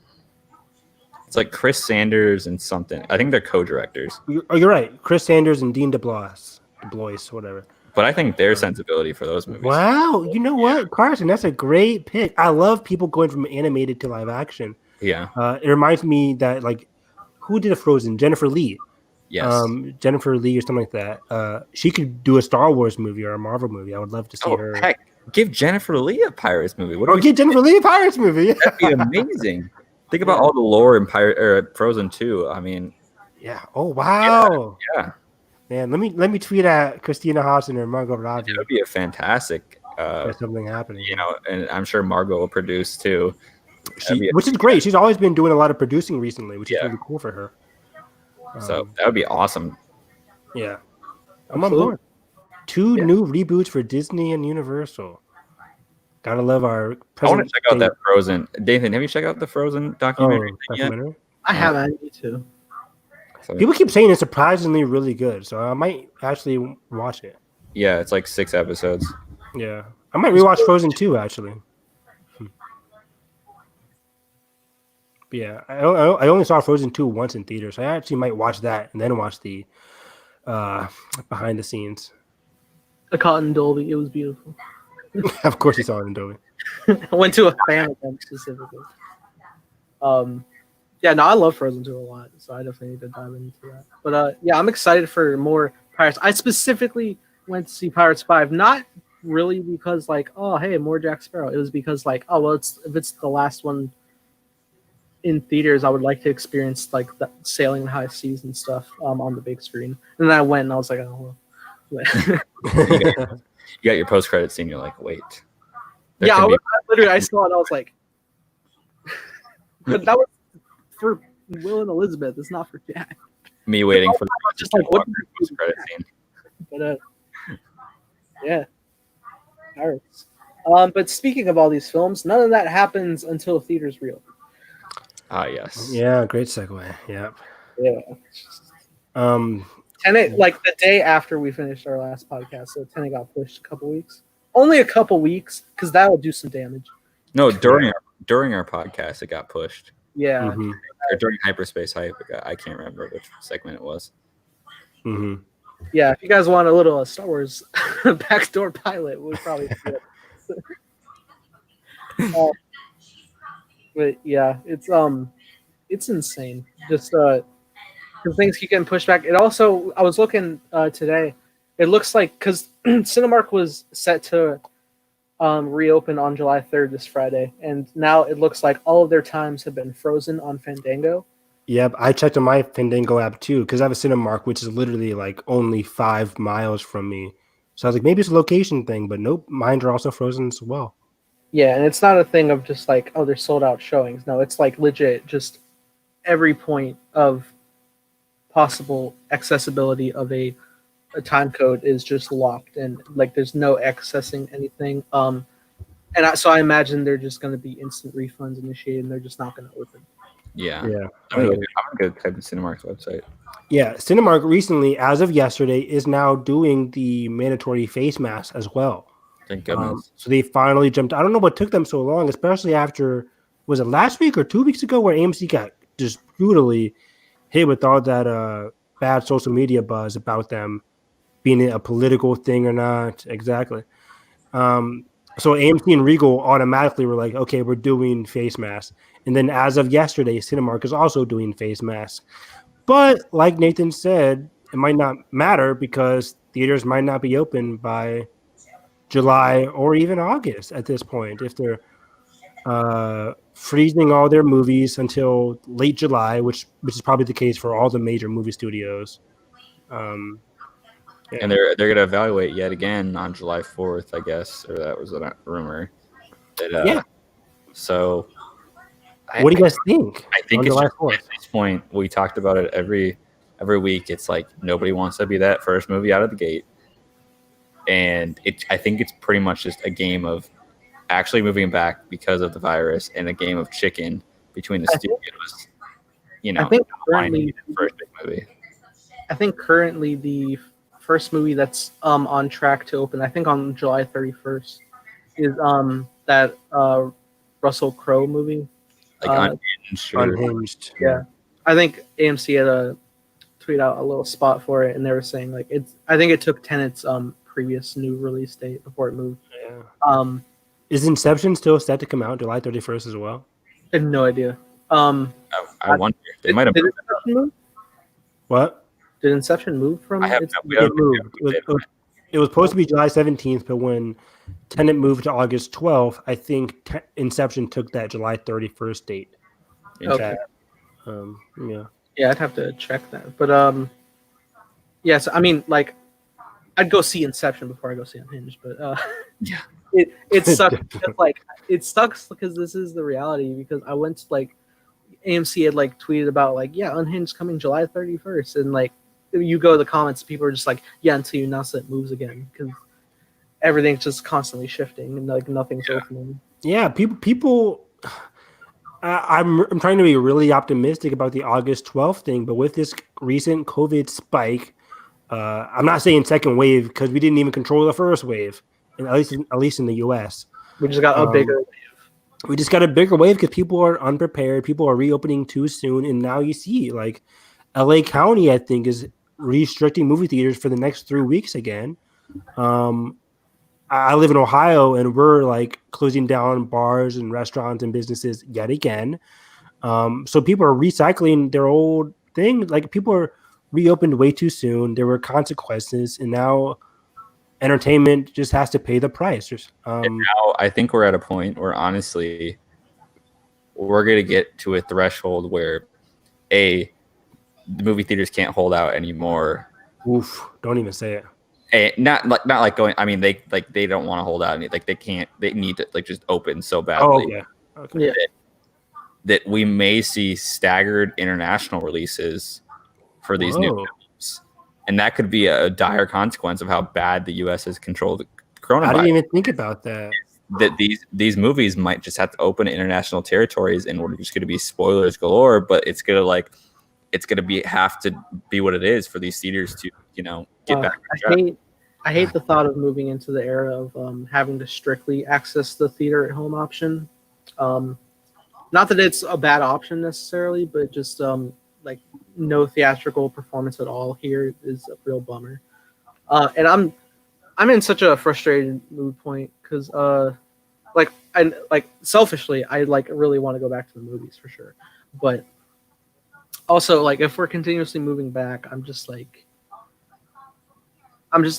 Chris Sanders and something. I think they're co-directors. Oh, you're right. Chris Sanders and Dean DeBlois, whatever. But I think their sensibility for those movies. Wow, you know what, Carson? That's a great pick. I love people going from animated to live action. Yeah. It reminds me that like, who did a Frozen? Jennifer Lee. Yes. Jennifer Lee or something like that. She could do a Star Wars movie or a Marvel movie. I would love to see her. Heck, give Jennifer Lee a Pirates movie. Get Jennifer Lee a Pirates movie. That'd be amazing. Think about all the lore in Frozen 2. I mean. Yeah. Oh wow. Yeah. Man, let me tweet at Christina Hodson or Margot Robbie. It would be a fantastic. There's something happening. You know, and I'm sure Margot will produce too. Which is great. She's always been doing a lot of producing recently, which is really cool for her. So that would be awesome. Yeah. I'm on board. Two new reboots for Disney and Universal. Gotta love our I want to check out that Frozen. Nathan, have you checked out the Frozen documentary? I haven't. I need to. People keep saying it's surprisingly really good, so I might actually watch it. Yeah, it's like 6 episodes. Yeah. I might rewatch Frozen 2, actually. Yeah, I only saw Frozen 2 once in theaters. So I actually might watch that and then watch the behind the scenes. I caught it in Dolby. It was beautiful. Of course you saw it in Dolby. I went to a fan event specifically. Yeah, no, I love Frozen 2 a lot, so I definitely need to dive into that. But yeah, I'm excited for more Pirates. I specifically went to see Pirates 5, not really because like, oh, hey, more Jack Sparrow. It was because like, oh, well, if it's the last one in theaters, I would like to experience like the sailing the high seas and stuff on the big screen. And then I went and I was like, oh, well. You got your post-credit scene. You're like, wait. Yeah, I saw it. I was like, but that was for Will and Elizabeth. It's not for Jack. Me waiting for just like what post-credit scene. But yeah, Pirates. But speaking of all these films, none of that happens until theaters reopen. Ah, yes. Yeah, great segue. Yep. Yeah. Tenet, like the day after we finished our last podcast, so Tenet got pushed a couple weeks. Only a couple weeks, because that will do some damage. No, during our podcast, it got pushed. Yeah. Mm-hmm. Or during Hyperspace Hype, I can't remember which segment it was. Mm-hmm. Yeah, if you guys want a little Star Wars backdoor pilot, we'll probably do it. But yeah, it's insane. Just the things keep getting pushed back. It also, I was looking today. It looks like because Cinemark was set to reopened on July 3rd this Friday, and now it looks like all of their times have been frozen on Fandango. Yep, I checked on my Fandango app too because I have a Cinemark, which is literally like only 5 miles from me. So I was like, maybe it's a location thing, but nope, mine are also frozen as well. Yeah, and it's not a thing of just like, oh, they're sold out showings. No, it's like legit, just every point of possible accessibility of a time code is just locked, and like there's no accessing anything. So I imagine they're just going to be instant refunds initiated, and they're just not going to open. Yeah. Yeah. I'm going to type in Cinemark's website. Yeah, Cinemark recently, as of yesterday, is now doing the mandatory face mask as well. Thank goodness. So they finally jumped. I don't know what took them so long, especially after, was it last week or 2 weeks ago where AMC got just brutally hit with all that bad social media buzz about them being a political thing or not. Exactly. So AMC and Regal automatically were like, okay, we're doing face masks. And then as of yesterday, Cinemark is also doing face masks. But like Nathan said, it might not matter because theaters might not be open by July or even August at this point. If they're freezing all their movies until late July, which is probably the case for all the major movie studios. Yeah. And they're going to evaluate yet again on July 4th, I guess, or that was a rumor. Yeah. So, what do you guys think? I think it's just, at this point, we talked about it every week. It's like nobody wants to be that first movie out of the gate, and I think it's pretty much just a game of actually moving back because of the virus, and a game of chicken between the studios. I think currently the first big movie. I think currently the first movie that's on track to open, I think on July 31st, is that Russell Crowe movie. Like Unhinged. Yeah. I think AMC had a tweet out a little spot for it, and they were saying like I think it took Tenet's previous new release date before it moved. Yeah. Is Inception still set to come out July 31st as well? I have no idea. I wonder. They might have moved. Move? What? Did Inception move from? It was supposed to be July 17th, but when Tenet moved to August 12th, I think Inception took that July 31st date. Okay. Yeah. Yeah, I'd have to check that. But yes, I mean, like, I'd go see Inception before I go see Unhinged. But yeah, it sucks. It sucks because this is the reality. Because I went to like AMC had like tweeted about like Unhinged coming July 31st, and like you go to the comments, people are just like until you announce that it moves again because everything's just constantly shifting and like nothing's opening. Yeah, people. I'm trying to be really optimistic about the August 12th thing, but with this recent COVID spike, I'm not saying second wave because we didn't even control the first wave, and at least in the U.S. We just got a bigger wave. We just got a bigger wave because people are unprepared. People are reopening too soon, and now you see like L.A. County, I think, is restricting movie theaters for the next 3 weeks again. I live in Ohio, and we're like closing down bars and restaurants and businesses yet again. So people are recycling their old thing. Like people are reopened way too soon. There were consequences, and now entertainment just has to pay the price. And now I think we're at a point where honestly, we're going to get to a threshold where the movie theaters can't hold out anymore. Oof! Don't even say it. Not like going. I mean, they don't want to hold out. Like they can't. They need to like just open so badly. Oh yeah. Okay. Yeah. That we may see staggered international releases for these new films, and that could be a dire consequence of how bad the U.S. has controlled the coronavirus. I didn't even think about that. That these movies might just have to open international territories, and we're just going to be spoilers galore. But it's gonna have to be what it is for these theaters to get back. I hate the thought of moving into the era of having to strictly access the theater at home option. Not that it's a bad option necessarily, but just like no theatrical performance at all here is a real bummer. And I'm in such a frustrated mood point because selfishly I like really want to go back to the movies for sure, but also like if we're continuously moving back, I'm just like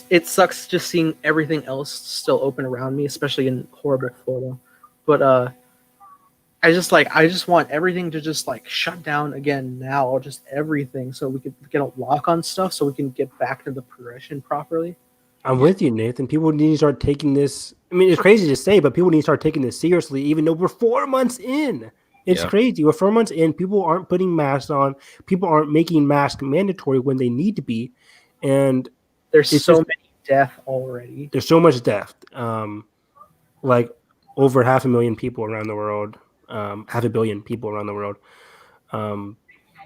it sucks just seeing everything else still open around me, especially in horrible Florida. But I just want everything to just like shut down again now, just everything, so we can get a lock on stuff, so we can get back to the progression properly. I'm with you, Nathan. People need to start taking this. I mean, it's crazy to say, but people need to start taking this seriously, even though we're 4 months in. It's crazy. We're 4 months in. People aren't putting masks on. People aren't making masks mandatory when they need to be. And there's so many deaths already. There's so much death. Like over 500,000 people around the world. 500 million people around the world.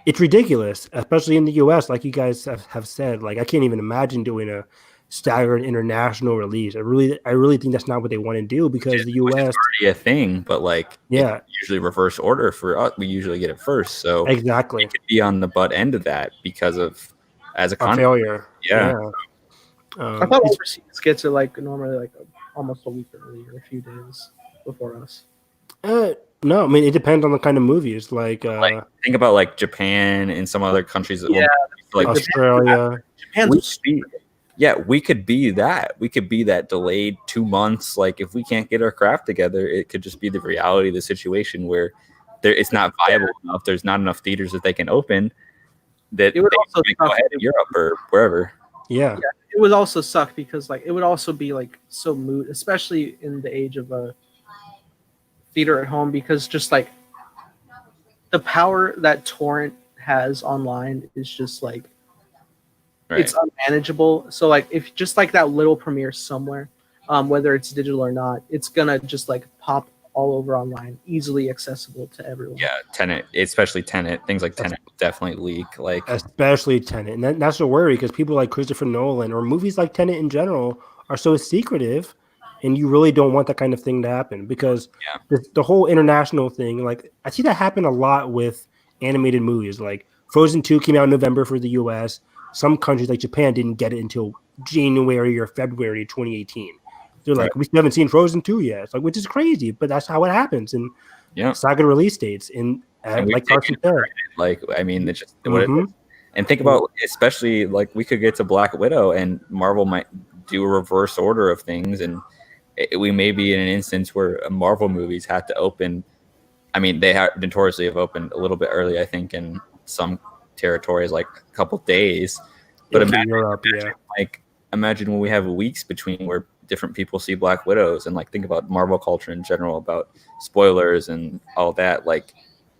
It's ridiculous, especially in the U.S., like you guys have said. Like, I can't even imagine doing a staggered international release. I really think that's not what they want to do, because the U.S. is already a thing, but like, yeah, usually reverse order for us. We usually get it first, so exactly it could be on the butt end of that because of as a failure. Yeah. I thought overseas gets it like normally like almost a week early or a few days before us. No, I mean, it depends on the kind of movies. Like think about like Japan and some other countries. Like Australia. We could be that. We could be that delayed 2 months. Like, if we can't get our craft together, it could just be the reality of the situation where it's not viable enough. There's not enough theaters that they can open. That it would also go ahead in Europe or wherever. Yeah, it would also suck because like it would also be like so moot, especially in the age of a theater at home, because just like the power that torrent has online is just like it's unmanageable. So like if just like that little premiere somewhere, whether it's digital or not, it's gonna just like pop all over online, easily accessible to everyone. Yeah, Tenet, especially Tenet, things like Tenet definitely leak. Like, especially Tenet, and that's a worry, because people like Christopher Nolan or movies like Tenet in general are so secretive, and you really don't want that kind of thing to happen, because the whole international thing, like I see that happen a lot with animated movies. Like Frozen 2 came out in November for the US. Some countries like Japan didn't get it until January or February 2018. They're like, we still haven't seen Frozen 2 yet. It's like, which is crazy, but that's how it happens. And staggered release dates. And like Carson said, like, I mean, it's just what it is. And think about, especially like we could get to Black Widow and Marvel might do a reverse order of things, and we may be in an instance where Marvel movies have to open. I mean, they notoriously have opened a little bit early, I think, in some territories, like a couple days. But imagine when we have weeks between where different people see Black Widows, and like think about Marvel culture in general, about spoilers and all that. Like,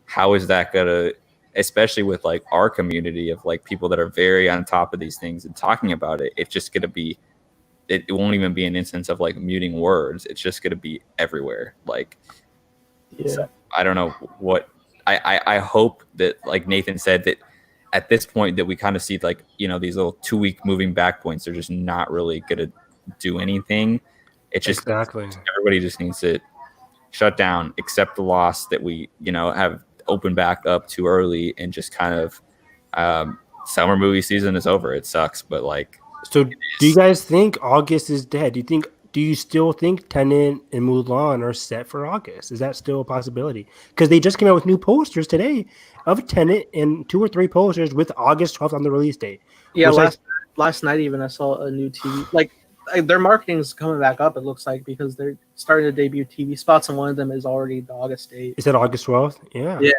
how is that gonna, especially with like our community of like people that are very on top of these things and talking about it, it's just gonna be, it won't even be an instance of like muting words. It's just gonna be everywhere. Like, so I don't know what I hope that, like Nathan said, that at this point that we kind of see like, you know, these little 2-week moving back points are just not really gonna do anything. It's just everybody just needs to shut down, accept the loss that we, you know, have opened back up too early, and just kind of summer movie season is over. It sucks, but like, so do you guys think August is dead? Do you still think Tenet and Mulan are set for August? Is that still a possibility? Because they just came out with new posters today of Tenet, and 2 or 3 posters with August 12th on the release date. Yeah, last night even I saw a new TV. Like, their marketing is coming back up, it looks like, because they're starting to debut TV spots, and one of them is already the August date. Is that August 12th? Yeah. Yeah.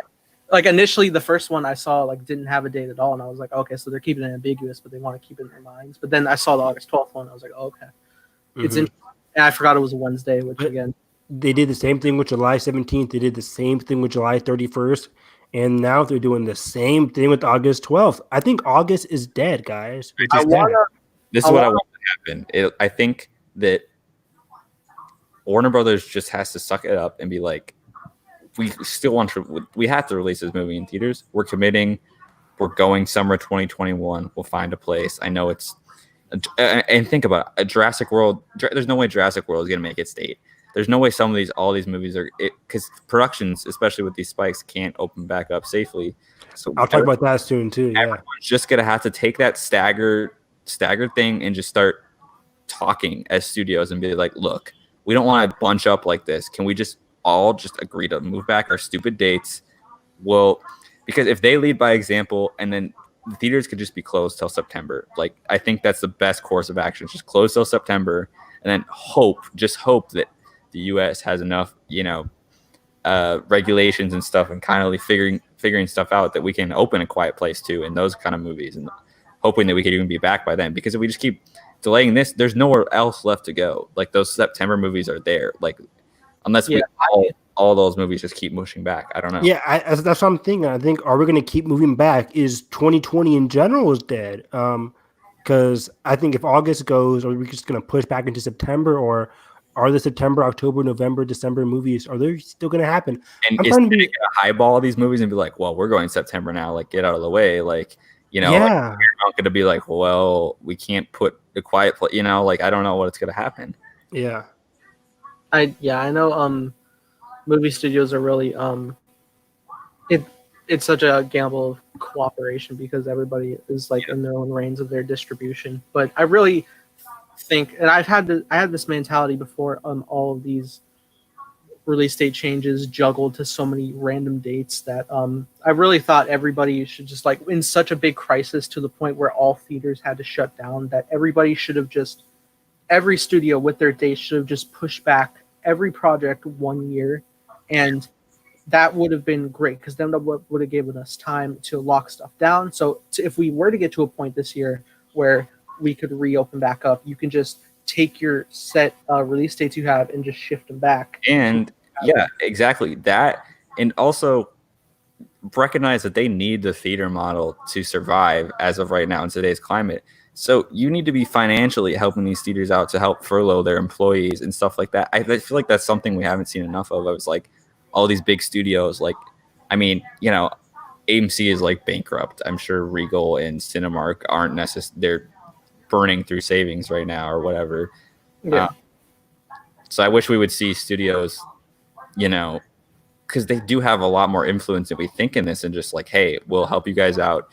Like, initially, the first one I saw like didn't have a date at all, and I was like, okay, so they're keeping it ambiguous, but they want to keep it in their minds. But then I saw the August 12th one, I was like, oh, okay. It's in, and I forgot it was a Wednesday, which again, they did the same thing with July 17th. They did the same thing with July 31st, and now they're doing the same thing with August 12th. I think August is dead, guys. This is what I want to happen. I think that Warner Brothers just has to suck it up and be like, we still want to. We have to release this movie in theaters. We're committing. We're going summer 2021. We'll find a place. I know it's. And think about it, a Jurassic World. There's no way Jurassic World is going to make its date. There's no way all these movies are, because productions, especially with these spikes, can't open back up safely. So I'll talk about that soon too. Yeah, everyone's just going to have to take that staggered thing and just start talking as studios and be like, look, we don't want to bunch up like this. Can we just all just agree to move back our stupid dates? Well, because if they lead by example and then the theaters could just be closed till September. Like, I think that's the best course of action. Just close till September, and then hope that the U.S. has enough, regulations and stuff, and kind of figuring stuff out that we can open A Quiet Place 2 and those kind of movies, and hoping that we could even be back by then. Because if we just keep delaying this, there's nowhere else left to go. Like, those September movies are there. Like, unless all those movies just keep pushing back. I don't know. Yeah, that's what I'm thinking. I think, are we going to keep moving back? Is 2020 in general is dead? Because I think if August goes, are we just going to push back into September, or are the September, October, November, December movies, are they still going to happen? And is going to highball these movies and be like, well, we're going September now. Like, get out of the way. Like, like, we're not going to be like, well, we can't put A Quiet Place. Like, I don't know what's going to happen. Yeah. I know. Movie studios are really it's such a gamble of cooperation because everybody is like in their own reins of their distribution. But I really think, and I had this mentality before all of these release date changes juggled to so many random dates that I really thought everybody should just, like, in such a big crisis to the point where all theaters had to shut down, that everybody should have just, every studio with their dates should have just pushed back every project 1 year. And that would have been great, because then that would have given us time to lock stuff down. So if we were to get to a point this year where we could reopen back up, you can just take your set release dates you have and just shift them back. And yeah, exactly that. And also recognize that they need the theater model to survive as of right now in today's climate. So you need to be financially helping these theaters out to help furlough their employees and stuff like that. I feel like that's something we haven't seen enough of. It's like all these big studios, like, I mean, AMC is like bankrupt. I'm sure Regal and Cinemark aren't they're burning through savings right now or whatever. Yeah. So I wish we would see studios, because they do have a lot more influence than we think in this, and just like, hey, we'll help you guys out.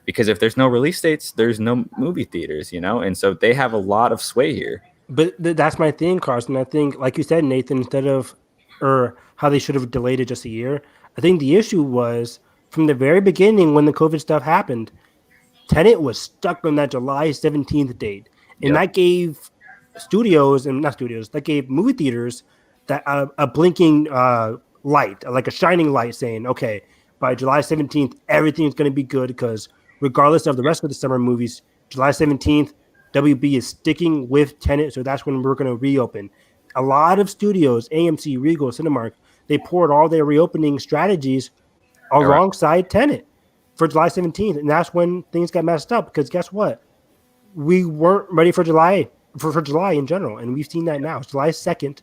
Because if there's no release dates, there's no movie theaters, and so they have a lot of sway here. But that's my thing, Carson. I think, like you said, Nathan, or how they should have delayed it just a year, I think the issue was from the very beginning when the COVID stuff happened, Tenet was stuck on that July 17th date. And that gave that gave movie theaters that a blinking light, like a shining light saying, okay, by July 17th, everything's going to be good, because regardless of the rest of the summer movies, July 17th, WB is sticking with Tenet, so that's when we're going to reopen. A lot of studios, AMC, Regal, Cinemark, they poured all their reopening strategies alongside Tenet for July 17th, and that's when things got messed up, because guess what? We weren't ready for July, for July in general, and we've seen that now. It's July 2nd,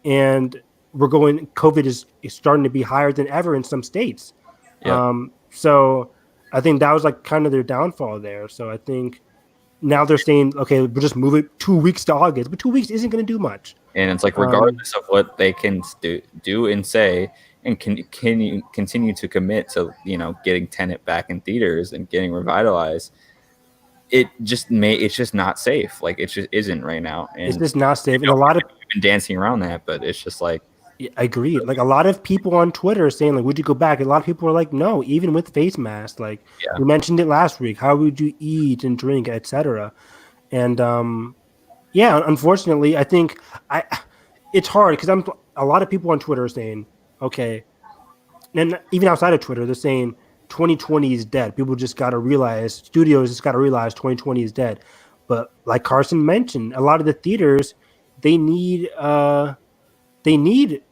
and COVID is starting to be higher than ever in some states. Yeah. So I think that was like kind of their downfall there. So I think now they're saying, okay, we'll just move it 2 weeks to August, but 2 weeks isn't going to do much. And it's like, regardless of what they can do and say, and can you continue to commit to, getting Tenet back in theaters and getting revitalized, it's just not safe. Like, it just isn't right now. And it's just not safe. And a lot of people have been dancing around that, but it's just like, I agree. Like, a lot of people on Twitter are saying, like, would you go back? A lot of people are like, no, even with face masks. Like, we mentioned it last week. How would you eat and drink, etc.? And unfortunately, I think it's hard, because a lot of people on Twitter are saying, okay, and even outside of Twitter, they're saying 2020 is dead. People just got to realize, studios just got to realize 2020 is dead. But like Carson mentioned, a lot of the theaters, they need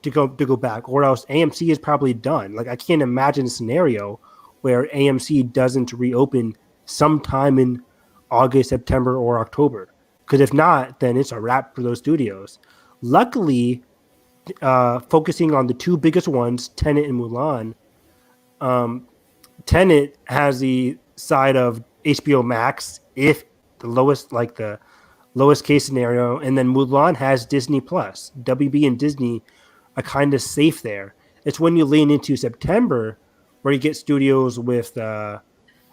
to go back, or else AMC is probably done. Like, I can't imagine a scenario where AMC doesn't reopen sometime in August, September, or October. Because if not, then it's a wrap for those studios. Luckily, focusing on the two biggest ones, Tenet and Mulan, Tenet has the side of HBO Max, if the lowest case scenario, and then Mulan has Disney Plus. WB and Disney are kind of safe there. It's when you lean into September where you get studios with A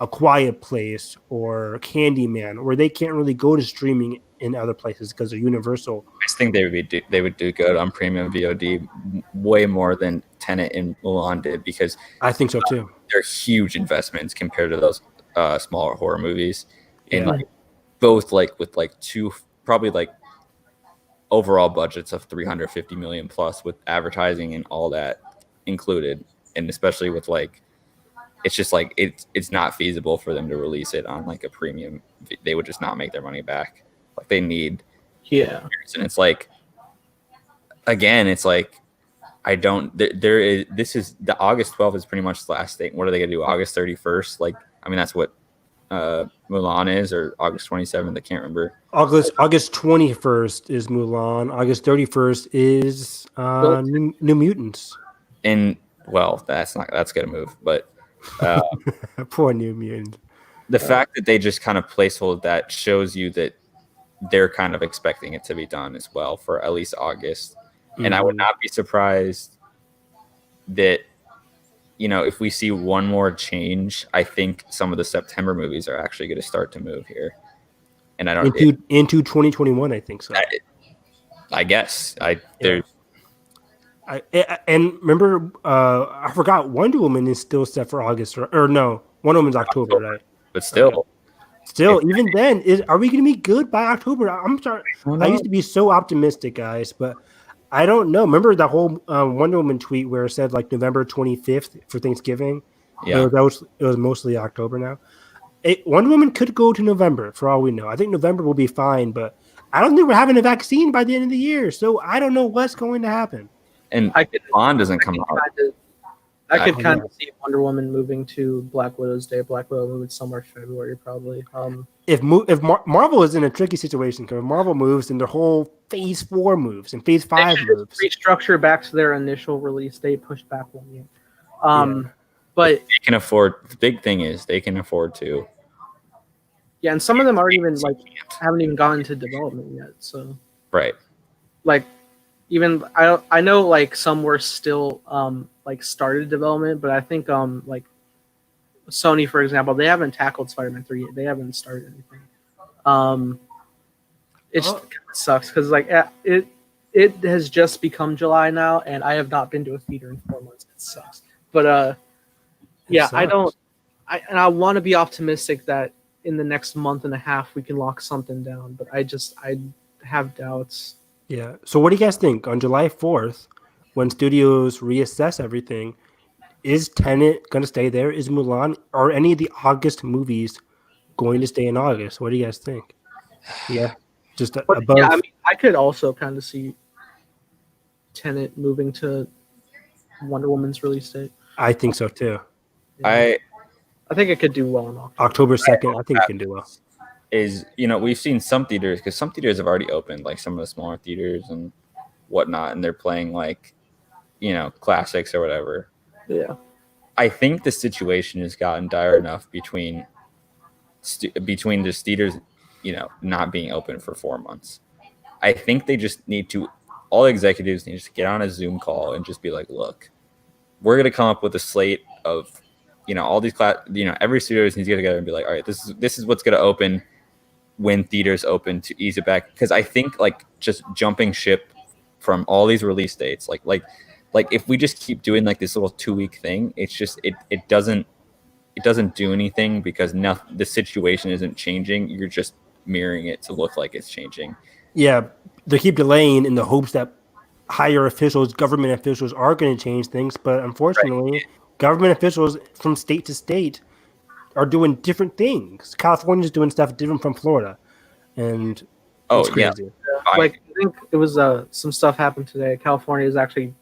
Quiet Place or Candyman, where they can't really go to streaming in other places because they're Universal. I just think they would do good on premium VOD way more than Tenet and Mulan did, because I think so too. They're huge investments compared to those smaller horror movies, and like both like with like two probably like overall budgets of 350 million plus with advertising and all that included, and especially with like it's just like it's not feasible for them to release it on like a premium. They would just not make their money back. Like they need and it's like again, it's like I don't there is this is the August 12th is pretty much the last thing. What are they gonna do? August 31st? Like I mean that's what Mulan is, or August 27th. I can't remember. August 21st is Mulan. August 31st is New Mutants. And well, that's gonna move. But poor New Mutant. The fact that they just kind of placehold that shows you that they're kind of expecting it to be done as well for at least August. And I would not be surprised that, if we see one more change, I think some of the September movies are actually going to start to move here. And I don't into 2021. I think so. I guess and remember, I forgot Wonder Woman is still set for August or no, Wonder Woman's October, right? But still, even then, are we going to be good by October? I'm sorry. I used to be so optimistic, guys, but I don't know. Remember that whole Wonder Woman tweet where it said like November 25th for Thanksgiving? Yeah, it was mostly October now. Wonder Woman could go to November for all we know. I think November will be fine, but I don't think we're having a vaccine by the end of the year, so I don't know what's going to happen. And Bond doesn't come out. I could kind of see Wonder Woman moving to Black Widow's Day. Black Widow moving somewhere February probably. If Marvel is in a tricky situation, because if Marvel moves, then their whole Phase 4 moves and Phase 5 moves. Restructure back to their initial release date, pushed back 1 year. But they can afford. The big thing is they can afford to. Yeah, and some of them aren't even haven't even gone into development yet. So right, like even I know like some were still started development, but I think like Sony, for example, they haven't tackled Spider-Man 3 yet. They haven't started anything. It just sucks because like it has just become July now, and I have not been to a theater in 4 months. It sucks. But yeah, sucks. I want to be optimistic that in the next month and a half we can lock something down, but I have doubts. Yeah. So what do you guys think on July 4th when studios reassess everything? Is Tenet going to stay there? Is Mulan or any of the August movies going to stay in August? What do you guys think? Yeah. Just above. Yeah, I mean, I could also kind of see Tenet moving to Wonder Woman's release date. I think so too. Yeah. I think it could do well in October 2nd. I think it can do well. Is we've seen some theaters, because some theaters have already opened, like some of the smaller theaters and whatnot, and they're playing like classics or whatever. Yeah, I think the situation has gotten dire enough between just theaters not being open for 4 months. I think they just need to, all executives need to get on a Zoom call and just be like, look, we're going to come up with a slate of all these every studio needs to get together and be like, all right, this is what's going to open when theaters open, to ease it back. Because I think like just jumping ship from all these release dates, like if we just keep doing like this little 2-week thing, it's just it doesn't do anything, because the situation isn't changing. You're just mirroring it to look like it's changing. Yeah, they keep delaying in the hopes that higher officials, government officials, are going to change things, but unfortunately, government officials from state to state are doing different things. California's doing stuff different from Florida, and it's crazy. Yeah. Like I think it was some stuff happened today. California is actually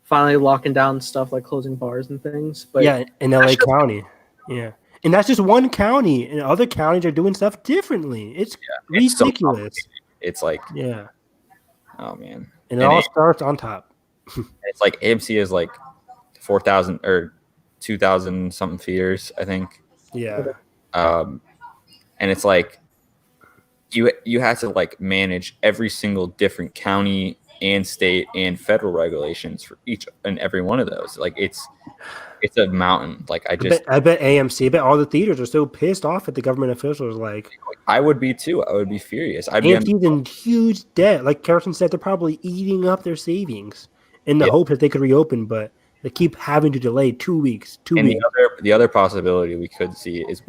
finally locking down stuff like closing bars and things. But yeah, in LA County. Yeah. And that's just one county, and other counties are doing stuff differently. It's ridiculous. It's like, yeah. Oh man. And it all starts on top. It's like AMC is like 4,000 or 2,000 something theaters, I think. Yeah. And it's like you have to like manage every single different county and state and federal regulations for each and every one of those. Like it's a mountain. Like I bet AMC, I bet all the theaters are so pissed off at the government officials. Like I would be too. I would be furious. AMC's in huge debt. Like Carson said, they're probably eating up their savings in the hope that they could reopen, but They keep having to delay 2 weeks. And the other possibility we could see is a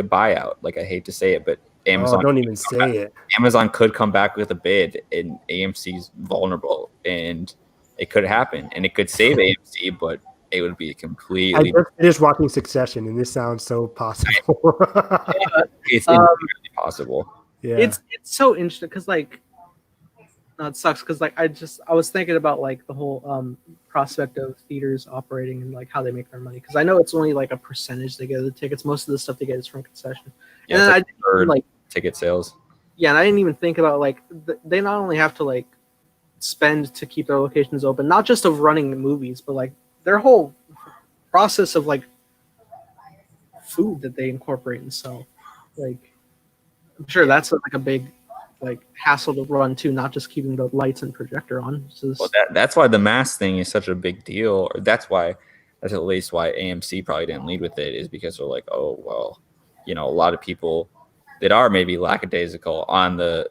buyout. Like, I hate to say it, but Amazon. Oh, don't even say it. Amazon could come back with a bid, and AMC's vulnerable, and it could happen, and it could save AMC, but it would be completely. I just finished watching Succession, and this sounds so possible. It's entirely possible. Yeah, it's so interesting because like, no, it sucks because like I was thinking about like the whole prospect of theaters operating and like how they make their money, because I know it's only like a percentage they get of the tickets. Most of the stuff they get is from concession. Yeah, and it's I like ticket sales. Yeah, and I didn't even think about like they not only have to like spend to keep their locations open, not just of running movies, but like their whole process of like food that they incorporate and sell. Like, I'm sure that's like a big like hassle to run too, not just keeping the lights and projector on. Well, that's why the mask thing is such a big deal, or that's at least why AMC probably didn't lead with it, is because they're like, oh well, a lot of people that are maybe lackadaisical on the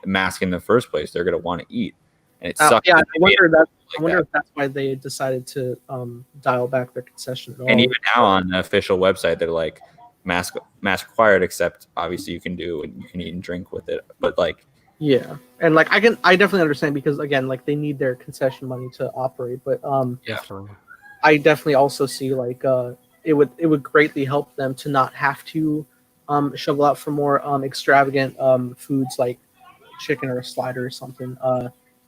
mask in the first place, they're gonna want to eat, and it sucks. Yeah, I wonder if that's why they decided to dial back their concession at all. And even now on the official website, they're like, mask required, except obviously you can eat and drink with it, but like, yeah, and like I definitely understand, because again, like they need their concession money to operate, but definitely. I definitely also see like it would greatly help them to not have to shovel out for more extravagant foods like chicken or a slider or something.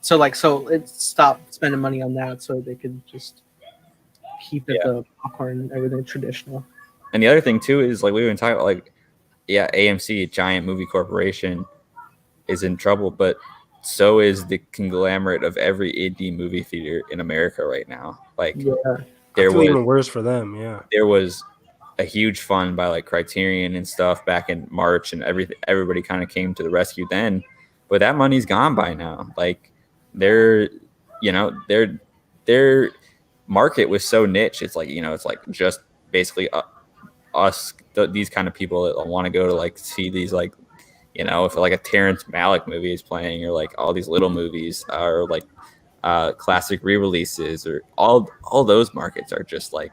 So it stop spending money on that, so they could just keep it the popcorn and everything traditional. And the other thing too is like we've been talking about, like, yeah, AMC, giant movie corporation, is in trouble, but so is the conglomerate of every indie movie theater in America right now. Like, there was even worse for them. Yeah, there was a huge fund by like Criterion and stuff back in March, and everybody kind of came to the rescue then, but that money's gone by now. Like, their market was so niche. It's like, it's like just basically us, these kind of people that want to go to like see these, like, if like a Terrence Malick movie is playing, or like all these little movies, or like classic re-releases, or all those markets are just like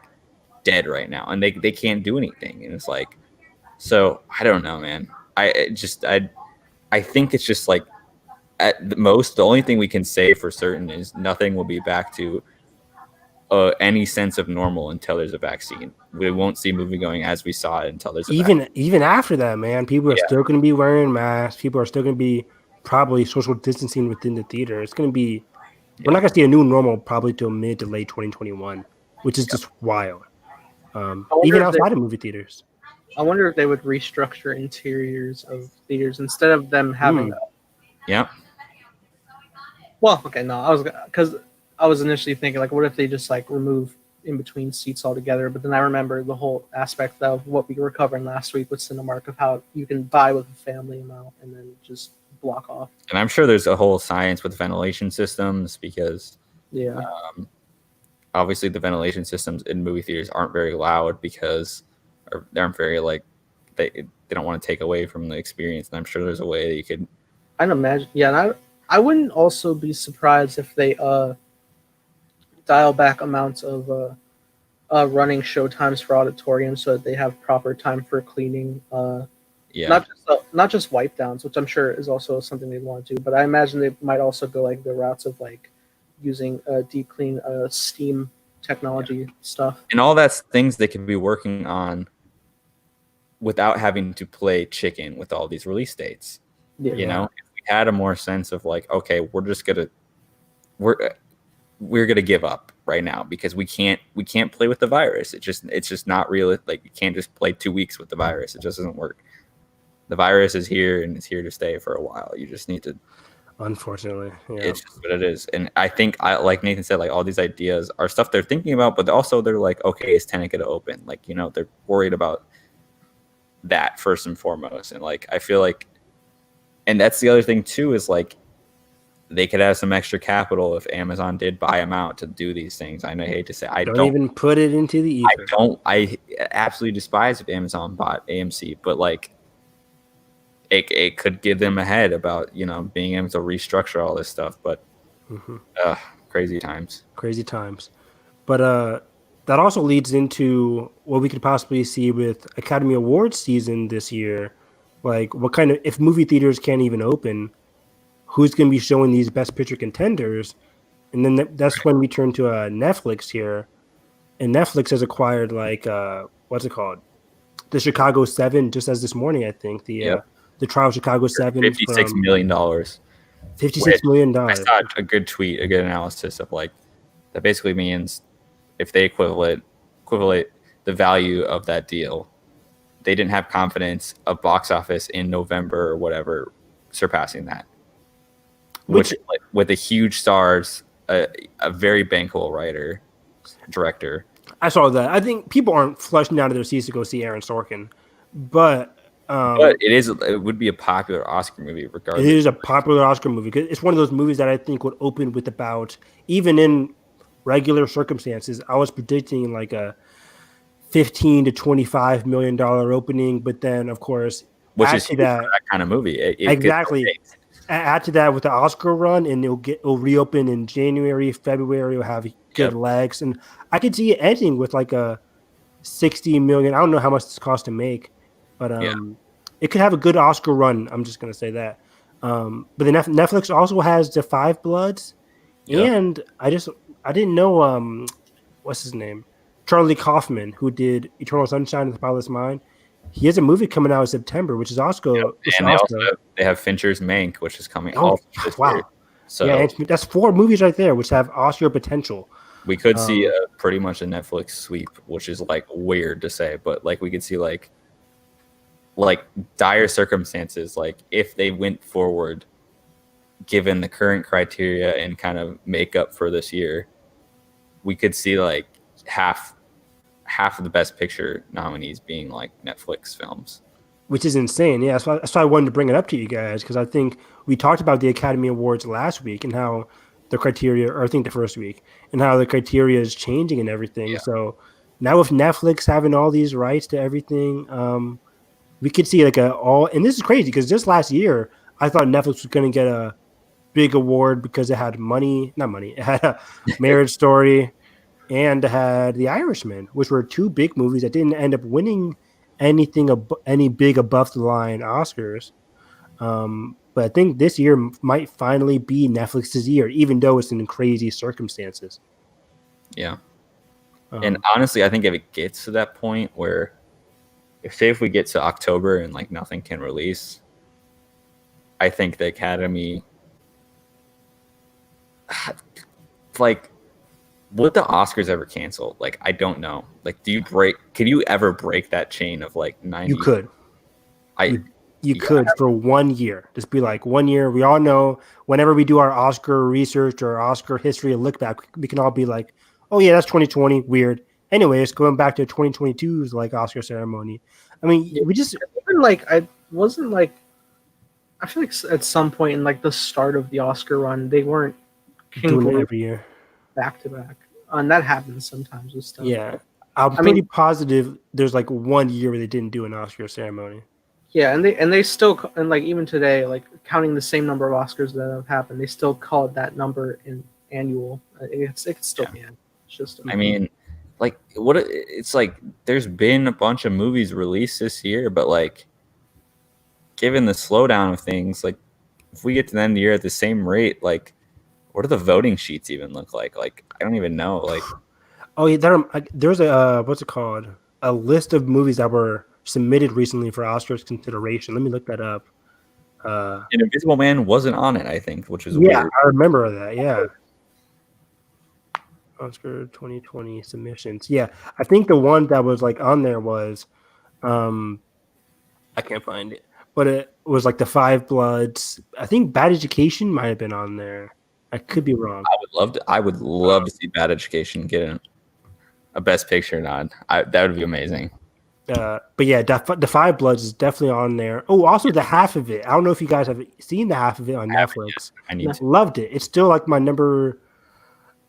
dead right now, and they can't do anything. And it's like, so I don't know, man. I think it's just like, at the most, the only thing we can say for certain is nothing will be back to any sense of normal until there's a vaccine. We won't see movie going as we saw it until there's a vaccine. Even after that, man, people are still going to be wearing masks. People are still going to be probably social distancing within the theater. It's going to be, we're not going to see a new normal probably till mid to late 2021, which is just wild. Even outside of movie theaters. I wonder if they would restructure interiors of theaters instead of them having. Well, okay, no, because I was initially thinking, like, what if they just like remove in between seats altogether? But then I remember the whole aspect of what we were covering last week with Cinemark, of how you can buy with a family amount and then just block off. And I'm sure there's a whole science with ventilation systems, because obviously the ventilation systems in movie theaters aren't very loud, because they aren't very like they don't want to take away from the experience. And I'm sure there's a way that you could. I'd imagine, and I wouldn't also be surprised if they dial back amounts of running show times for auditoriums, so that they have proper time for cleaning. Not just wipe downs, which I'm sure is also something they'd want to do. But I imagine they might also go like the routes of like using deep clean steam technology stuff. And all that's things they could be working on without having to play chicken with all these release dates. If we had a more sense of like, okay, we're gonna give up right now because we can't play with the virus. It's just not real. Like, you can't just play 2 weeks with the virus. It just doesn't work. The virus is here, and it's here to stay for a while. You just need to. Unfortunately, it's just what it is. And I think, like Nathan said, like all these ideas are stuff they're thinking about, but also they're like, okay, is Tenet gonna open? Like, they're worried about that first and foremost. And like, I feel like, and that's the other thing too, is like, they could have some extra capital if Amazon did buy them out to do these things. I hate to say, I don't even put it into the ether. I absolutely despise if Amazon bought AMC, but like, it could give them a head about, being able to restructure all this stuff. But crazy times. Crazy times. But that also leads into what we could possibly see with Academy Awards season this year. Like, what kind of, if movie theaters can't even open, who's going to be showing these Best Picture contenders? And then that's when we turn to Netflix here. And Netflix has acquired, like, what's it called? The Chicago 7, just as this morning, I think. The trial Chicago 7. $56 million. $56 million. I saw a good tweet, a good analysis of like, that basically means if they equivalent the value of that deal, they didn't have confidence of box office in November or whatever surpassing that. Which like, with a huge stars, a very bankable writer, director. I saw that. I think people aren't flushing out of their seats to go see Aaron Sorkin, but it would be a popular Oscar movie regardless. It is a popular Oscar movie because it's one of those movies that I think would open with about, even in regular circumstances, I was predicting like a $15 to $25 million opening, but then of course, which is that kind of movie. Exactly. Add to that with the Oscar run, and it'll reopen in January, February. It'll have good legs, and I could see it ending with like a $60 million. I don't know how much this costs to make, but it could have a good Oscar run. I'm just gonna say that. But then Netflix also has The Five Bloods, and I didn't know what's his name, Charlie Kaufman, who did Eternal Sunshine of the Spotless Mind. He has a movie coming out in September, which is Oscar. And they have Fincher's Mank, which is coming. Oh, wow! So that's 4 movies right there, which have Oscar potential. We could see pretty much a Netflix sweep, which is like weird to say, but like we could see like dire circumstances, like if they went forward, given the current criteria and kind of makeup for this year, we could see like half of the Best Picture nominees being like Netflix films, which is insane. Yeah, that's why I wanted to bring it up to you guys, because I think we talked about the Academy Awards last week and how the criteria, or I think the first week, and how the criteria is changing and everything. Yeah. So now with Netflix having all these rights to everything, we could see like and this is crazy because just last year I thought Netflix was going to get a big award because it had it had a Marriage Story. And had The Irishman, which were 2 big movies that didn't end up winning any big above the line Oscars. But I think this year might finally be Netflix's year, even though it's in crazy circumstances. Yeah. And honestly, I think if it gets to that point where, if we get to October and like nothing can release, I think the Academy, like, would the Oscars ever cancel? Like, I don't know. Like, could you ever break that chain of like 90? You could. You could for 1 year. Just be like 1 year. We all know whenever we do our Oscar research or Oscar history and look back, we can all be like, oh yeah, that's 2020. Weird. Anyways, going back to 2022's like Oscar ceremony. I mean, we just I feel like at some point in like the start of the Oscar run, they weren't doing it every year. Back to back, and that happens sometimes with stuff. Yeah, I'm pretty positive there's like 1 year where they didn't do an Oscar ceremony. Yeah, and they still, and like even today, like counting the same number of Oscars that have happened, they still call it that number in annual. It could still be. It's just. I mean, like it's like there's been a bunch of movies released this year, but like given the slowdown of things, like if we get to the end of the year at the same rate, like. What do the voting sheets even look like? Like, I don't even know. Like, oh yeah, there's a what's it called? A list of movies that were submitted recently for Oscars consideration. Let me look that up. And Invisible Man wasn't on it, I think, which is weird. I remember that. Yeah, Oscar 2020 submissions. Yeah, I think the one that was like on there was, I can't find it, but it was like The Five Bloods. I think Bad Education might have been on there. I could be wrong. I would love to see Bad Education get a Best Picture nod. That would be amazing. But yeah, The Five Bloods is definitely on there. Oh, also The Half of It. I don't know if you guys have seen The Half of It on Netflix. I need to. Loved it. It's still like my number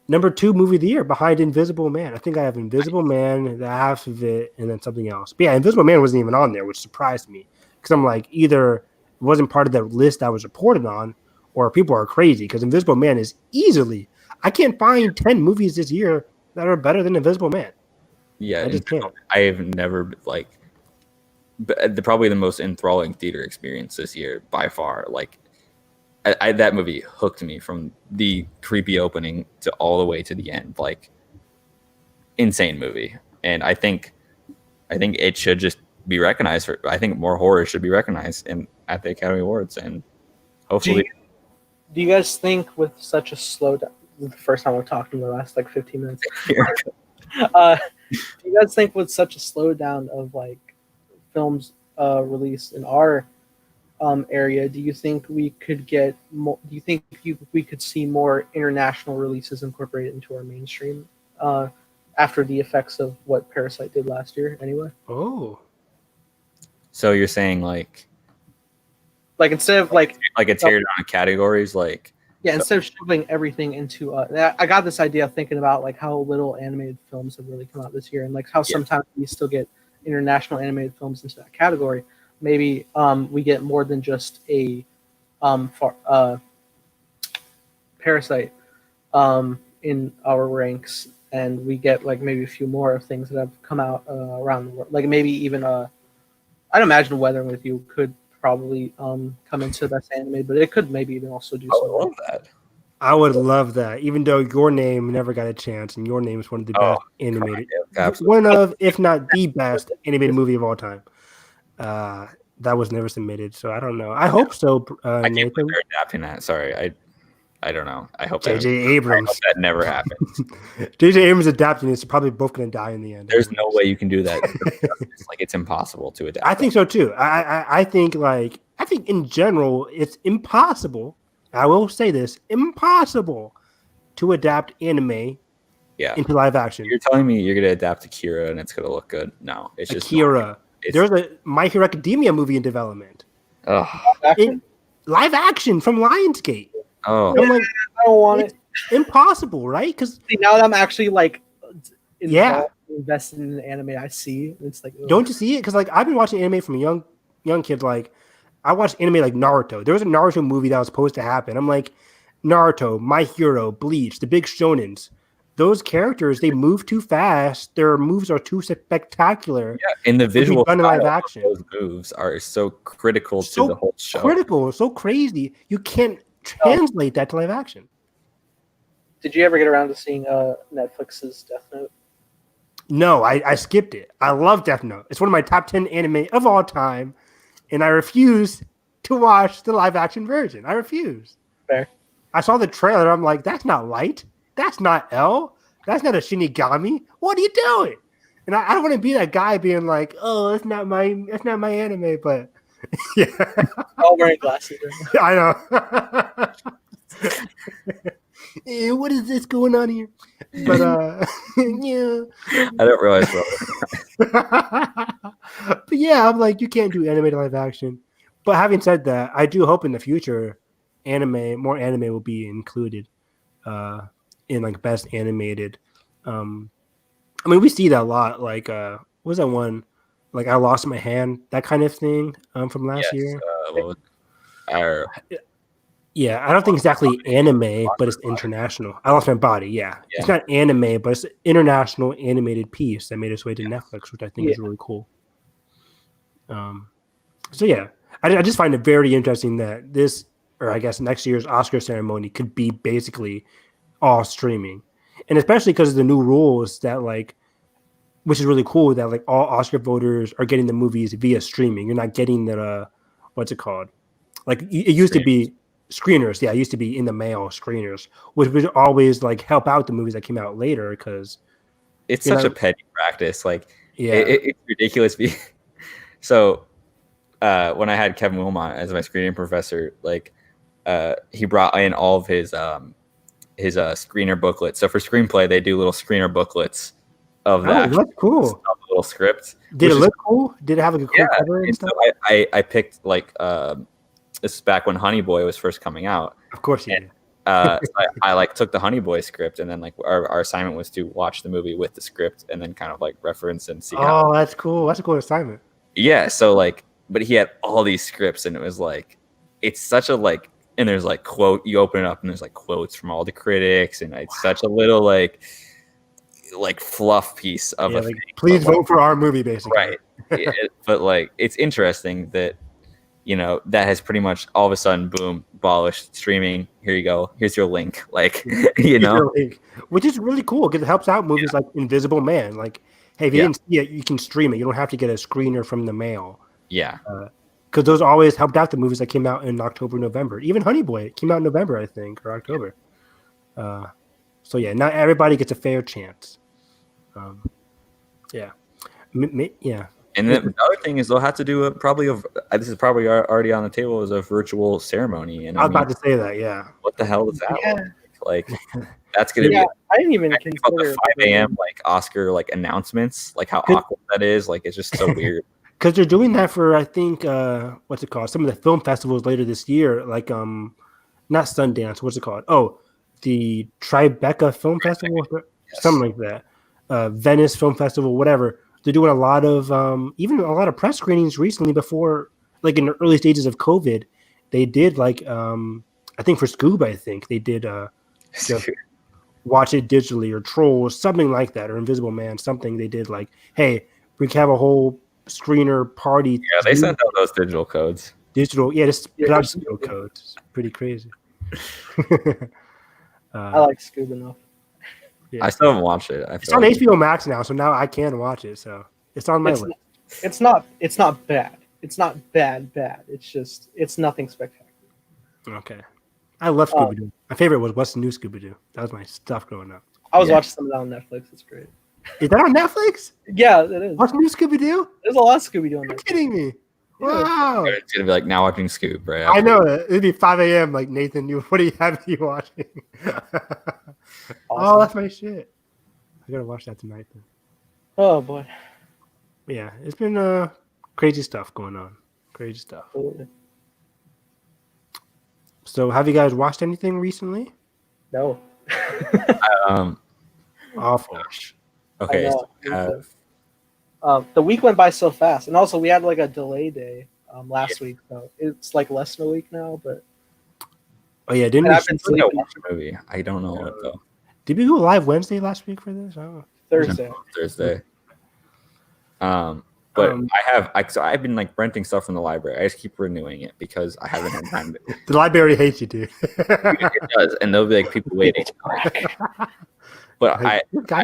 2 movie of the year behind Invisible Man. I think I have Invisible Man, The Half of It, and then something else. But yeah, Invisible Man wasn't even on there, which surprised me because I'm like, either it wasn't part of the list I was reported on, or people are crazy because Invisible Man is easily. I can't find 10 movies this year that are better than Invisible Man. Yeah, I just can't. I've never probably the most enthralling theater experience this year by far. Like, that movie hooked me from the creepy opening to all the way to the end. Like, insane movie, and I think it should just be recognized for. I think more horror should be recognized at the Academy Awards, and hopefully. Do you guys think with such a slowdown? This is the first time we're talking in the last 15 minutes. Do you guys think with such a slowdown of films released in our area, do you think we could get more? Do you think we could see more international releases incorporated into our mainstream after the effects of what Parasite did last year? Anyway. Oh. So you're saying instead of a tear down of categories, instead of shoving everything into I got this idea thinking about how little animated films have really come out this year, and how sometimes we still get international animated films into that category. Maybe we get more than just a Parasite in our ranks, and we get maybe a few more of things that have come out around the world. Maybe even I'd imagine Weathering with You could probably come into best animated, but it could maybe even also do something. I would love that. I would love that, even though Your Name never got a chance, and Your Name is one of the best animated, one of, if not the best animated movie of all time. That was never submitted, so I don't know. I hope so. I can't Nathan. believe they're adapting that. Sorry, I don't know. I hope J.J. Abrams. that never happens. J.J. Abrams adapting this, probably both going to die in the end. There's no way you can do that. It's impossible to adapt. I think so too. I think in general it's impossible. I will say this: impossible to adapt anime into live action. You're telling me you're going to adapt Akira and it's going to look good? No, it's just Akira. There's a My Hero Academia movie in development. Live action from Lionsgate. Oh, I don't want it. Impossible, right? Because now that I'm actually invested in an anime, I see it's don't you see it? Because I've been watching anime from young kids. I watched anime like Naruto. There was a Naruto movie that was supposed to happen. I'm like, Naruto, My Hero, Bleach, the big shonens. Those characters, they move too fast. Their moves are too spectacular. Yeah, and the visual style live action. Those moves are so critical to the whole show. Critical, so crazy. You can't translate that to live action. Did you ever get around to seeing Netflix's Death Note? No, I skipped it. I love Death Note. It's one of my top 10 anime of all time, and I refuse to watch the live action version. I refuse. Fair. I saw the trailer. I'm like, that's not Light. That's not L. That's not a Shinigami. What are you doing? And I don't want to be that guy being like, oh, that's not my anime. But yeah, all wearing glasses. I know. What is this going on here? But yeah, I don't realize. But yeah, I'm like, you can't do animated live action. But having said that, I do hope in the future, more anime will be included in best animated. I mean, we see that a lot. What was that one? I Lost My Hand, that kind of thing from last year. Yeah, I don't think exactly anime, but it's international. I Lost My Body, yeah. It's not anime, but it's an international animated piece that made its way to Netflix, which I think is really cool. So yeah, I just find it very interesting that this, or I guess next year's Oscar ceremony could be basically all streaming. And especially because of the new rules that which is really cool that all Oscar voters are getting the movies via streaming. You're not getting the, what's it called? It used to be screeners. Yeah, it used to be in the mail screeners, which would always help out the movies that came out later because it's such a petty practice. It's ridiculous. So when I had Kevin Wilmot as my screening professor, he brought in all of his screener booklets. So for screenplay, they do little screener booklets of that. That's cool. Little script. Did it look cool? Did it have a cool cover and stuff? So I picked this is back when Honey Boy was first coming out. Of course, yeah. I took the Honey Boy script, and then our assignment was to watch the movie with the script, and then kind of reference and see. Oh, that's cool. That's a cool assignment. Yeah. So but he had all these scripts, and it was it's such a and there's quote. You open it up, and there's quotes from all the critics, and it's such a little like fluff piece of a like, thing. please vote for our movie, basically. Right. But like, it's interesting that, you know, that has pretty much all of a sudden, boom, abolished streaming. Here you go. Here's your link. Like, you know, which is really cool because it helps out movies like Invisible Man. Like, hey, if you didn't see it, you can stream it. You don't have to get a screener from the mail. Yeah. Because those always helped out the movies that came out in October, November. Even Honey Boy came out in November, I think, or October. So yeah, not everybody gets a fair chance. Yeah. And then the other thing is they'll have to do this is probably already on the table, is a virtual ceremony. And I was about to say that, yeah. What the hell is that? Like that's gonna be. I didn't even consider about the 5 a.m. like Oscar like announcements, like how awkward that is. Like it's just so weird. Because they're doing that for, I think, what's it called? Some of the film festivals later this year, like not Sundance. What's it called? Oh, the Tribeca Film Festival, something like that. Venice Film Festival, whatever. They're doing a lot of even a lot of press screenings recently. Before, like in the early stages of COVID, they did like I think for Scoob, I think they did watch it digitally or Trolls, something like that, or Invisible Man, something they did like, hey, we can have a whole screener party. Yeah, they sent out those digital codes. Just put out digital codes. It's pretty crazy. I like Scoob enough. Yeah. I still haven't watched it. It's on HBO Max now, so now I can watch it. So it's on my list. It's not bad. It's not bad. It's nothing spectacular. Okay. I love Scooby-Doo. My favorite was What's the New Scooby-Doo. That was my stuff growing up. I was watching some of that on Netflix. It's great. Is that on Netflix? Yeah, it is. What's the New Scooby-Doo? There's a lot of Scooby-Doo on there. You're kidding me. Wow. It's going to be like now watching Scoob, right? I know it. It'd be 5 a.m. like, Nathan, what do you have you watching? Oh, that's my shit. I got to watch that tonight then. Oh, boy. Yeah, it's been crazy stuff going on. Crazy stuff. Absolutely. So, have you guys watched anything recently? No. Awful. Gosh. Okay. The week went by so fast, and also we had like a delay day last week, so it's like less than a week now. But oh yeah, didn't we watch a movie? I don't know what though. Did we go live Wednesday last week for this? Oh. Thursday. But I've been like renting stuff from the library. I just keep renewing it because I haven't had time to. The library hates you, dude. It does, and there'll be like people waiting. But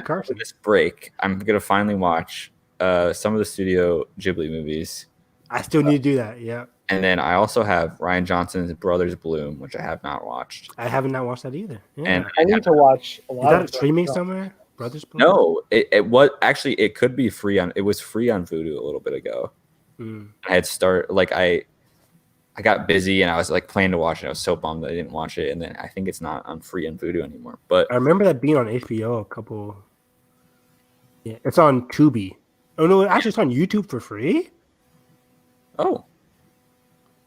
Carson. For this break, I'm gonna finally watch some of the Studio Ghibli movies. I still need to do that. Yeah. And then I also have Rian Johnson's Brothers Bloom, which I have not watched. I have not watched that either. Yeah. And I need to watch a lot. Is that streaming somewhere? Brothers Bloom? No, it was actually it could be free on. It was free on Vudu a little bit ago. I had I got busy and I was like planning to watch it. I was so bummed that I didn't watch it, and then I think it's not on free on Vudu anymore. But I remember that being on HBO a couple. Yeah, it's on Tubi. Oh no, actually, it's on YouTube for free. Oh,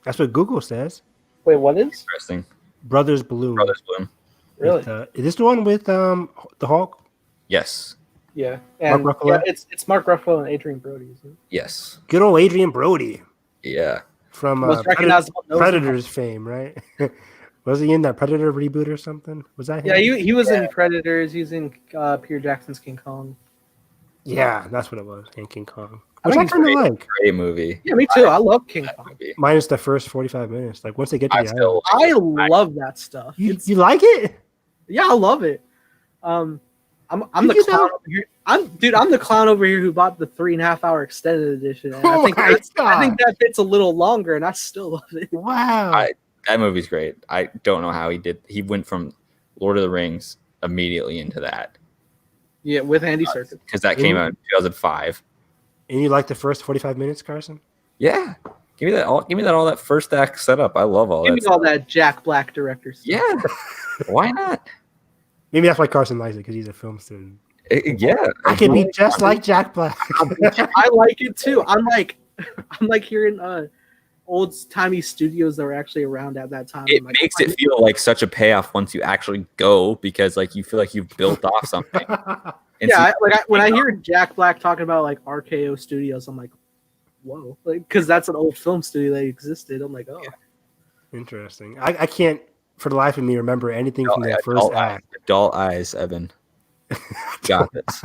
that's what Google says. Wait, what is? Interesting. Brothers Bloom. Brothers Bloom. Really? Is this the one with the Hulk? Yes. Yeah. And Mark Ruffalo? Yeah, it's Mark Ruffalo and Adrian Brody, isn't it? Yes. Good old Adrian Brody. Yeah. From Predators fame, right? Was he in that Predator reboot or something? Was that him? Yeah, he was in Predators. He was in Peter Jackson's King Kong. Yeah, that's what it was. In King Kong. Which I kind of like. Great movie. Yeah, me too. I love King Kong. Minus the first 45 minutes. Like once they get to the island. I love that stuff. You like it? Yeah, I love it. I'm the clown over here. I'm the clown over here who bought the 3.5 hour extended edition. And I think that bit's a little longer, and I still love it. Wow. That movie's great. I don't know how he did. He went from Lord of the Rings immediately into that. Yeah, with Andy Serkis. Because that came out in 2005. And you like the first 45 minutes, Carson? Yeah. Give me that all that first act setup. I love all that. Give me all that Jack Black director stuff. Yeah. Why not? Maybe that's why Carson likes it, because he's a film student. Yeah. I can be just like Jack Black. I like it too. I'm like hearing old timey studios that were actually around at that time. It makes it feel like such a payoff once you actually go, because like you feel like you've built off something. Yeah, when I hear Jack Black talking about like RKO Studios, I'm like, whoa, like because that's an old film studio that existed. I'm like, oh, interesting. I can't for the life of me remember anything from that first act. Adult eyes, Evan. got this.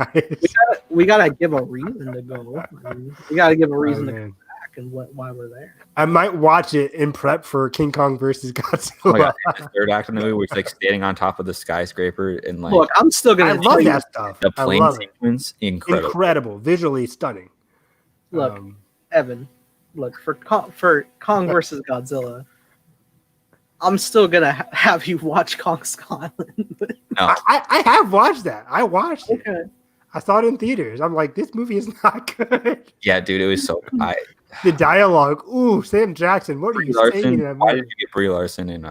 We gotta give a reason to go. I mean, we gotta give a reason to come back and why we're there. I might watch it in prep for King Kong versus Godzilla. Oh my God, the third act of the movie, where it's like standing on top of the skyscraper and like. Look, I'm still gonna. I love that stuff. The plane sequence, incredible, visually stunning. Look, Evan. Look for Kong versus Godzilla. I'm still gonna have you watch Kong Skull Island. No, I have watched that. I watched it. Okay. I saw it in theaters. I'm like, this movie is not good. Yeah, dude, it was so. The dialogue. Ooh, Sam Jackson. What are you saying in that movie? Why did you get Brie Larson and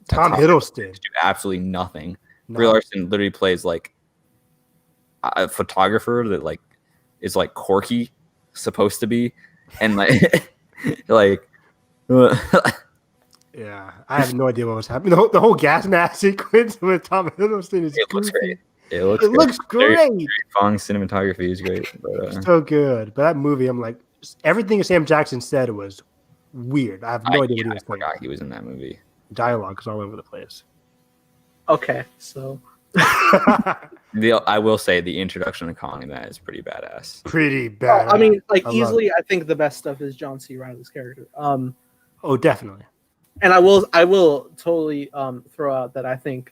Tom Hiddleston? Do absolutely nothing. No. Brie Larson literally plays like a photographer that like is like quirky, supposed to be, and like like. Yeah, I have no idea what was happening. The whole gas mask sequence with Tom Hiddleston is looks great. It looks great. Very Kong cinematography is great. But, so good. But that movie, I'm like, everything Sam Jackson said was weird. I have no idea what he was saying. I forgot he was in that movie. Dialogue is all over the place. Okay, so I will say the introduction of Kong in that is pretty badass. Pretty badass. I mean, like easily, I think the best stuff is John C. Reilly's character. Oh, definitely. And I will totally throw out that I think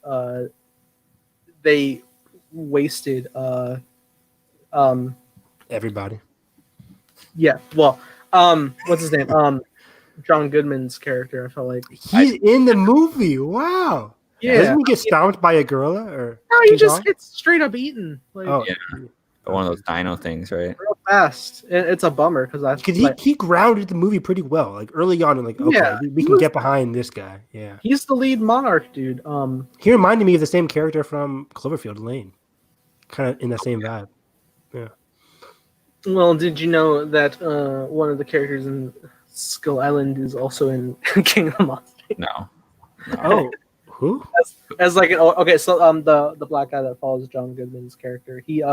they wasted everybody. Yeah, well, what's his name? John Goodman's character. I felt like he's in the movie. Wow. Yeah. Doesn't he get stomped by a gorilla or? No, he just gets straight up eaten. Like, yeah. One of those dino things, right? Real fast. It's a bummer because he grounded the movie pretty well. Like early on, and like okay, we can get behind this guy. Yeah, he's the lead monarch, dude. He reminded me of the same character from Cloverfield Lane, kind of in the same vibe. Yeah. Well, did you know that one of the characters in Skull Island is also in King of the Monsters? No. Oh, who? As like so the black guy that follows John Goodman's character, he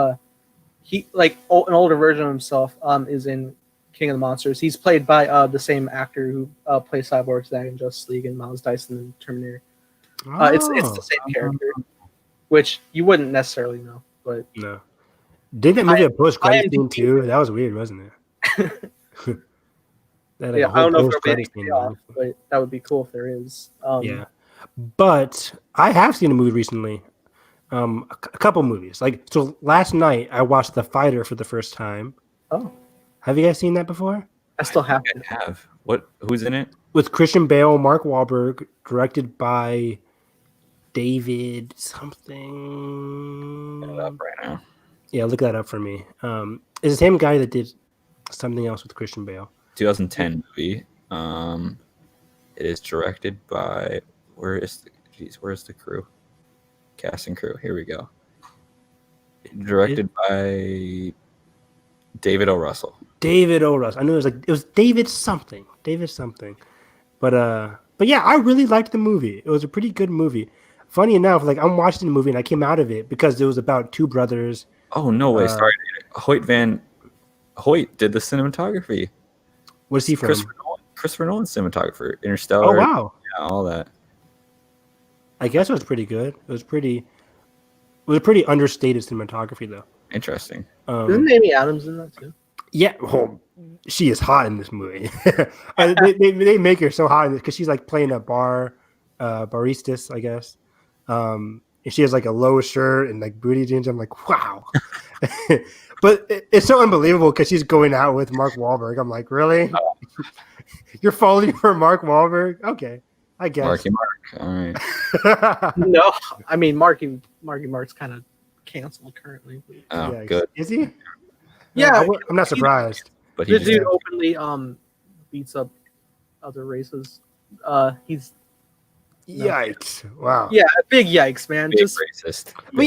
like an older version of himself is in King of the Monsters. He's played by the same actor who plays Cyborg Zag in Justice League and Miles Dyson in Terminator. It's the same character, which you wouldn't necessarily know, but no. Did that movie a post-credit scene too? That was weird, wasn't it? Yeah, I don't know if there'll be any payoff, but that would be cool if there is. Yeah, but I have seen a movie recently. A couple movies. Like, so last night I watched The Fighter for the first time. Oh, have you guys seen that before? I still haven't. Have. What? Who's in it? With Christian Bale, Mark Wahlberg, directed by David something. Look it up right now. Yeah, look that up for me. It's the same guy that did something else with Christian Bale. 2010 movie. It is directed by where's the crew? Cast and crew. Here we go. Directed by David O. Russell. David O. Russell. I knew it was David something. But yeah, I really liked the movie. It was a pretty good movie. Funny enough, like I'm watching the movie and I came out of it because it was about two brothers. Oh no way! Sorry, Hoyt did the cinematography. What's he from? Christopher Nolan cinematographer. Interstellar. Oh wow! Yeah, all that. I guess it was pretty good. It was a pretty understated cinematography, though. Interesting. Isn't Amy Adams in that too? Yeah, well, she is hot in this movie. they make her so hot in this because she's like playing a baristas, I guess. And she has like a low shirt and like booty jeans. I'm like, wow. But it's so unbelievable because she's going out with Mark Wahlberg. I'm like, really? You're falling for Mark Wahlberg? Okay. I guess. Marky Mark. All right. No, I mean Marky Mark's kind of canceled currently. Oh, yeah, good. Is he? Yeah, I'm not surprised. But this dude openly beats up other races. He's yikes! Wow. Yeah, big yikes, man. Big Just racist. But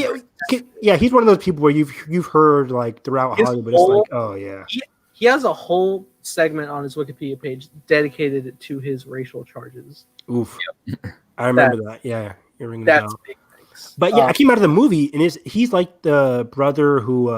yeah, he's one of those people where you've heard like throughout Hollywood. It's like, oh yeah. He has a whole segment on his Wikipedia page dedicated to his racial charges. Oof. Yep. I remember that. Yeah, you're ringing that's the bell. Big things. But yeah, I came out of the movie and he's like the brother who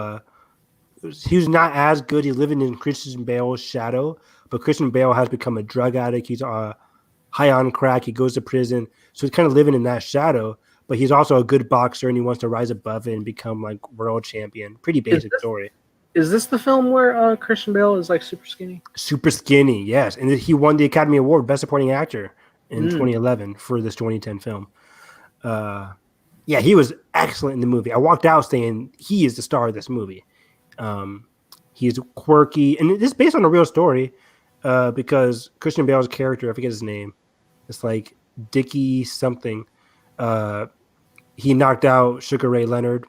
he was not as good. He's living in Christian Bale's shadow, but Christian Bale has become a drug addict. He's high on crack. He goes to prison, so he's kind of living in that shadow. but he's also a good boxer and he wants to rise above it and become like world champion. Pretty basic story. Is this the film where Christian Bale is like super skinny? Super skinny, yes. And he won the Academy Award Best Supporting Actor in 2011 for this 2010 film. Yeah, he was excellent in the movie. I walked out saying he is the star of this movie. He's quirky, and this is based on a real story because Christian Bale's character, I forget his name, it's like Dickie something. He knocked out Sugar Ray Leonard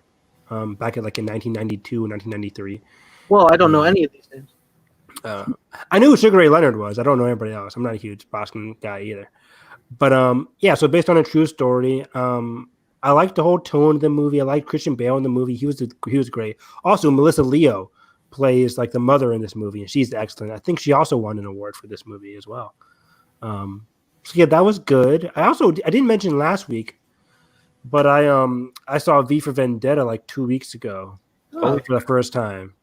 back in 1992 and 1993. Well, I don't know any of these names. I knew who Sugar Ray Leonard was. I don't know anybody else. I'm not a huge boxing guy either. But yeah, so based on a true story. I liked the whole tone of the movie. I liked Christian Bale in the movie. He was great. Also, Melissa Leo plays like the mother in this movie, and she's excellent. I think she also won an award for this movie as well. So yeah, that was good. I didn't mention last week, but I saw V for Vendetta like 2 weeks ago for the first time,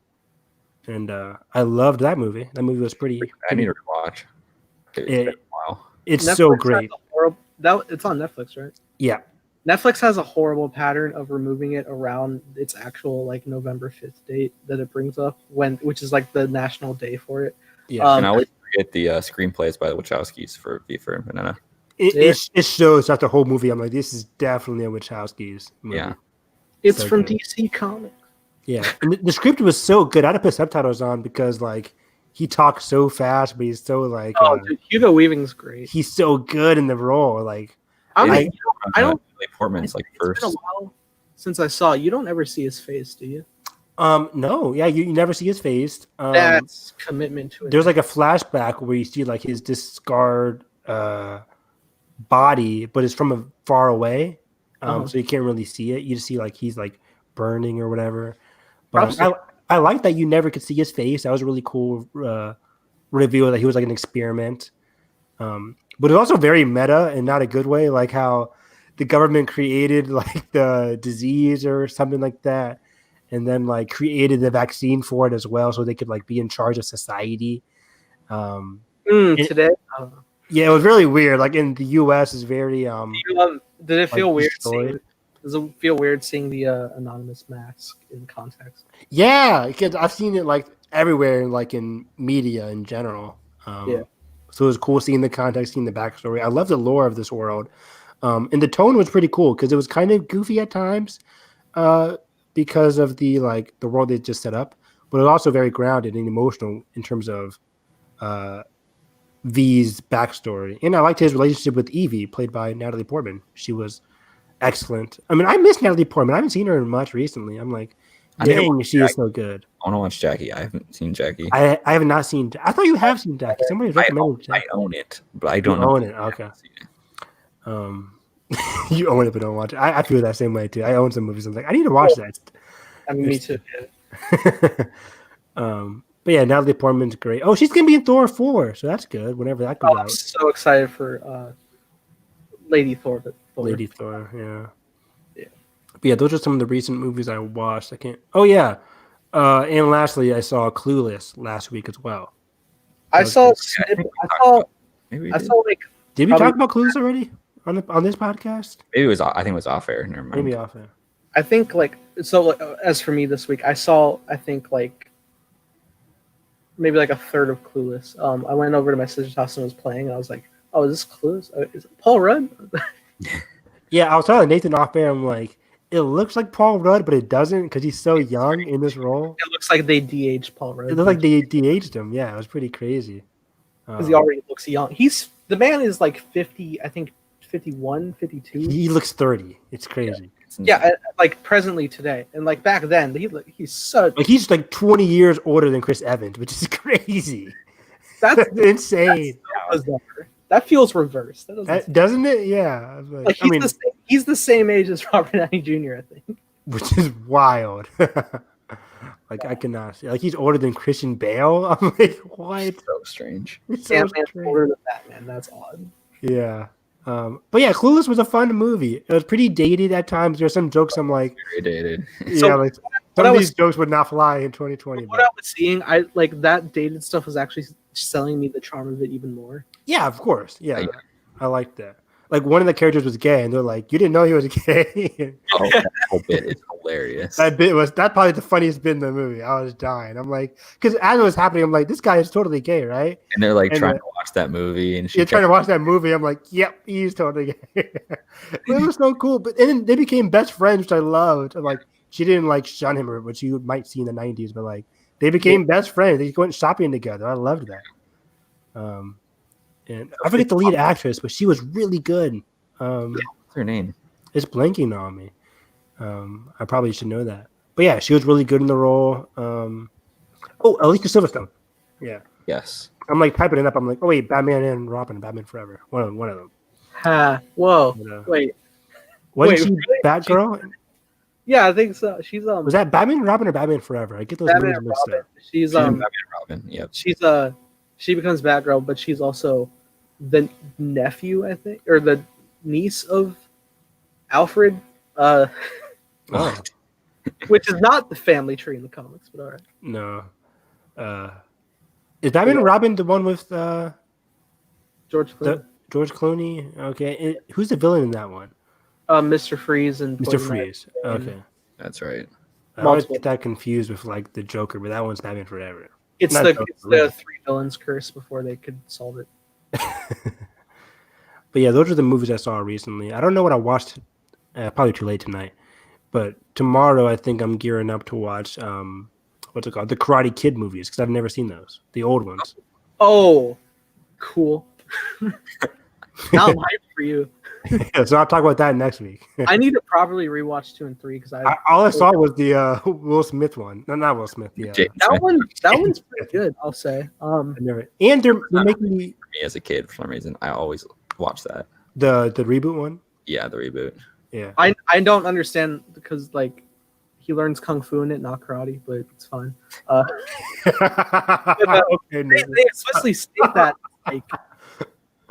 and I loved that movie. That movie was pretty. I need to rewatch. It's been a while. It's Netflix so great. It's on Netflix, right? Yeah. Netflix has a horrible pattern of removing it around its actual like November 5th date that it brings up which is like the national day for it. Yeah. And I always forget the screenplays by the Wachowskis for V for Vendetta. It shows throughout the whole movie. I'm like, this is definitely a Wachowski's movie. Yeah. It's so from good. DC Comics. Yeah. And the script was so good. I had to put subtitles on because like he talks so fast, but he's so like dude, Hugo Weaving's great. He's so good in the role. Like I don't. Natalie Portman's like first. It's been a while since I saw it. You don't ever see his face, do you? No, yeah, you never see his face. That's commitment to it. There's like a flashback where you see like his discard body, but it's from far away, so you can't really see it. You just see like he's like burning or whatever. But I like that you never could see his face. That was a really cool reveal that he was like an experiment. But it's also very meta and not a good way, like how the government created like the disease or something like that, and then like created the vaccine for it as well, so they could like be in charge of society. Today, yeah, it was really weird. Like in the U.S., is very. Did it feel weird? Does it feel weird seeing the anonymous mask in context? Yeah, because I've seen it like everywhere, like in media in general. Yeah. So it was cool seeing the context, seeing the backstory. I love the lore of this world. And the tone was pretty cool because it was kind of goofy at times because of the world they just set up, but it was also very grounded and emotional in terms of V's backstory. And I liked his relationship with Evie, played by Natalie Portman. She was excellent. I mean, I miss Natalie Portman. I haven't seen her much recently. I'm like, dang, she is so good. I want to watch Jackie. I haven't seen Jackie. I have not seen. I thought you have seen Jackie. Somebody recommended Jackie. I own it, but I don't know. Own it. Okay. You own it, but don't watch it. I feel that same way too. I own some movies. I'm like, I need to watch that. I mean, me too. But yeah, Natalie Portman's great. Oh, she's gonna be in Thor 4, so that's good. Whenever that comes out. I'm so excited for Lady Thor. Lady Thor, yeah. But yeah, those are some of the recent movies I watched. I can't. Oh yeah, and lastly, I saw Clueless last week as well. I saw like. Did we talk about Clueless already on this podcast? Maybe it was. I think it was off air. Never mind. Maybe off air. I think as for me this week, I saw maybe like a third of Clueless. I went over to my sister's house and was playing. And I was like, "Oh, is this Clueless? Is it Paul Rudd?" Yeah, I was telling Nathan off air. I'm like, it looks like Paul Rudd, but it doesn't because he's so young in this role. It looks like they de-aged Paul Rudd. It looked like they de-aged him. Yeah, it was pretty crazy. Because he already looks young. The man is like 50, I think 51, 52. He looks 30. It's crazy. Yeah, like presently today. And like back then, he's such... Like he's like 20 years older than Chris Evans, which is crazy. That's insane. That feels reversed. Doesn't it? Yeah. Like he's the same age as Robert Downey Jr., I think. Which is wild. Like I cannot see. Like he's older than Christian Bale. I'm like, what? So strange. Sandman's older than Batman. That's odd. Yeah. But yeah, Clueless was a fun movie. It was pretty dated at times. There are some jokes I'm like, very dated. Yeah, like some of these jokes would not fly in 2020. What I was seeing, I like that dated stuff was actually selling me the charm of it even more. Yeah, of course. Yeah, I like that. like one of the characters was gay, and they're like, "You didn't know he was gay." Oh, that whole bit is hilarious. That bit was probably the funniest bit in the movie. I was dying. I'm like, because as it was happening, I'm like, this guy is totally gay, right? And they're like trying to watch that movie, and you're trying to watch that movie. I'm like, yep, he's totally gay. It was so cool. But and then they became best friends, which I loved. I'm like, she didn't like shun him, which you might see in the '90s, but like they became best friends. They went shopping together. I loved that. And I forget the lead actress, but she was really good. What's her name? It's blanking on me. I probably should know that. But yeah, she was really good in the role. Alicia Silverstone. Yeah. Yes. I'm like typing it up. I'm like, oh wait, Batman and Robin, Batman Forever. One of them. Whoa. But, wait. Wasn't she really? Batgirl? Yeah, I think so. She's Was that Batman and Robin or Batman Forever? I get those Batman movies mixed up. She's Batman Robin. Yep. She becomes Batgirl, but she's also the nephew, I think, or the niece of Alfred. Which is not the family tree in the comics, but all right. No. Is Batman and Robin the one with George Clooney? George Clooney? Okay. Who's the villain in that one? Mr. Freeze and Mr. Freeze. Okay. That's right. I always get that confused with like the Joker, but that one's Batman Forever. It's the three villains curse before they could solve it. But yeah, those are the movies I saw recently. I don't know what I watched. Probably too late tonight. But tomorrow, I think I'm gearing up to watch what's it called? The Karate Kid movies, because I've never seen those. The old ones. Oh, cool. Now I'm hyped for you. Yeah, so I'll talk about that next week. I need to properly rewatch 2 and 3 because all I saw was the Will Smith one. No, not Will Smith. Yeah, that one's pretty good. I'll say. And they're making me as a kid for some reason. I always watch that. The reboot one. Yeah, the reboot. Yeah, I don't understand because like he learns kung fu in it, not karate, but it's fine. Okay, they explicitly state that. Like,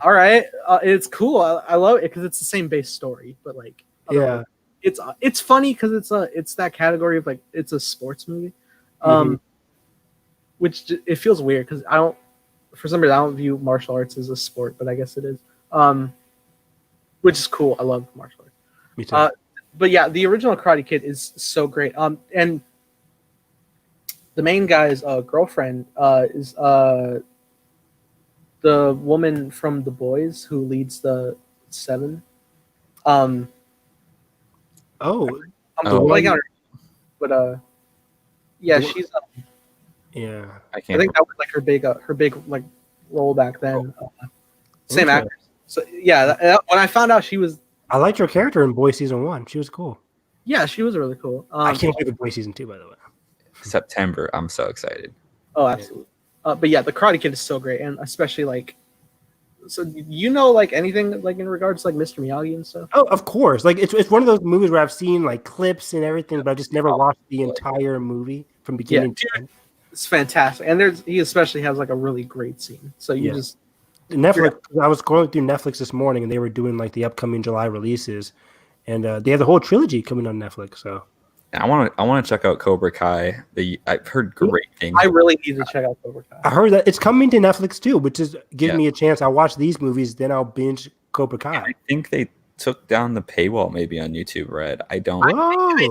all right, it's cool. I love it because it's the same base story, but like, yeah, it's funny because it's that category of like it's a sports movie, which it feels weird because for some reason I don't view martial arts as a sport, but I guess it is, which is cool. I love martial arts. Me too. But yeah, the original Karate Kid is so great. And the main guy's girlfriend is the woman from The Boys who leads the 7. I'm blanking on her, but yeah, she's yeah. I think that was like her big like role back then. Same actress. So yeah, when I found out she was. I liked her character in Boys Season 1. She was cool. Yeah, she was really cool. I can't wait for Boys Season 2, by the way. September. I'm so excited. Oh, absolutely. But yeah, the Karate Kid is so great, and especially like, so like anything like in regards to like Mr. Miyagi and stuff. Oh, of course. Like it's one of those movies where I've seen like clips and everything, but I just never watched the entire movie from beginning to end. It's fantastic, and he especially has like a really great scene. So you just. Netflix. I was going through Netflix this morning, and they were doing like the upcoming July releases, and they have the whole trilogy coming on Netflix. So I want to check out Cobra Kai. I've heard great things. I really need to check out Cobra Kai. I heard that it's coming to Netflix too, which is giving me a chance. I'll watch these movies, then I'll binge Cobra Kai. I think they took down the paywall maybe on YouTube Red. I don't. I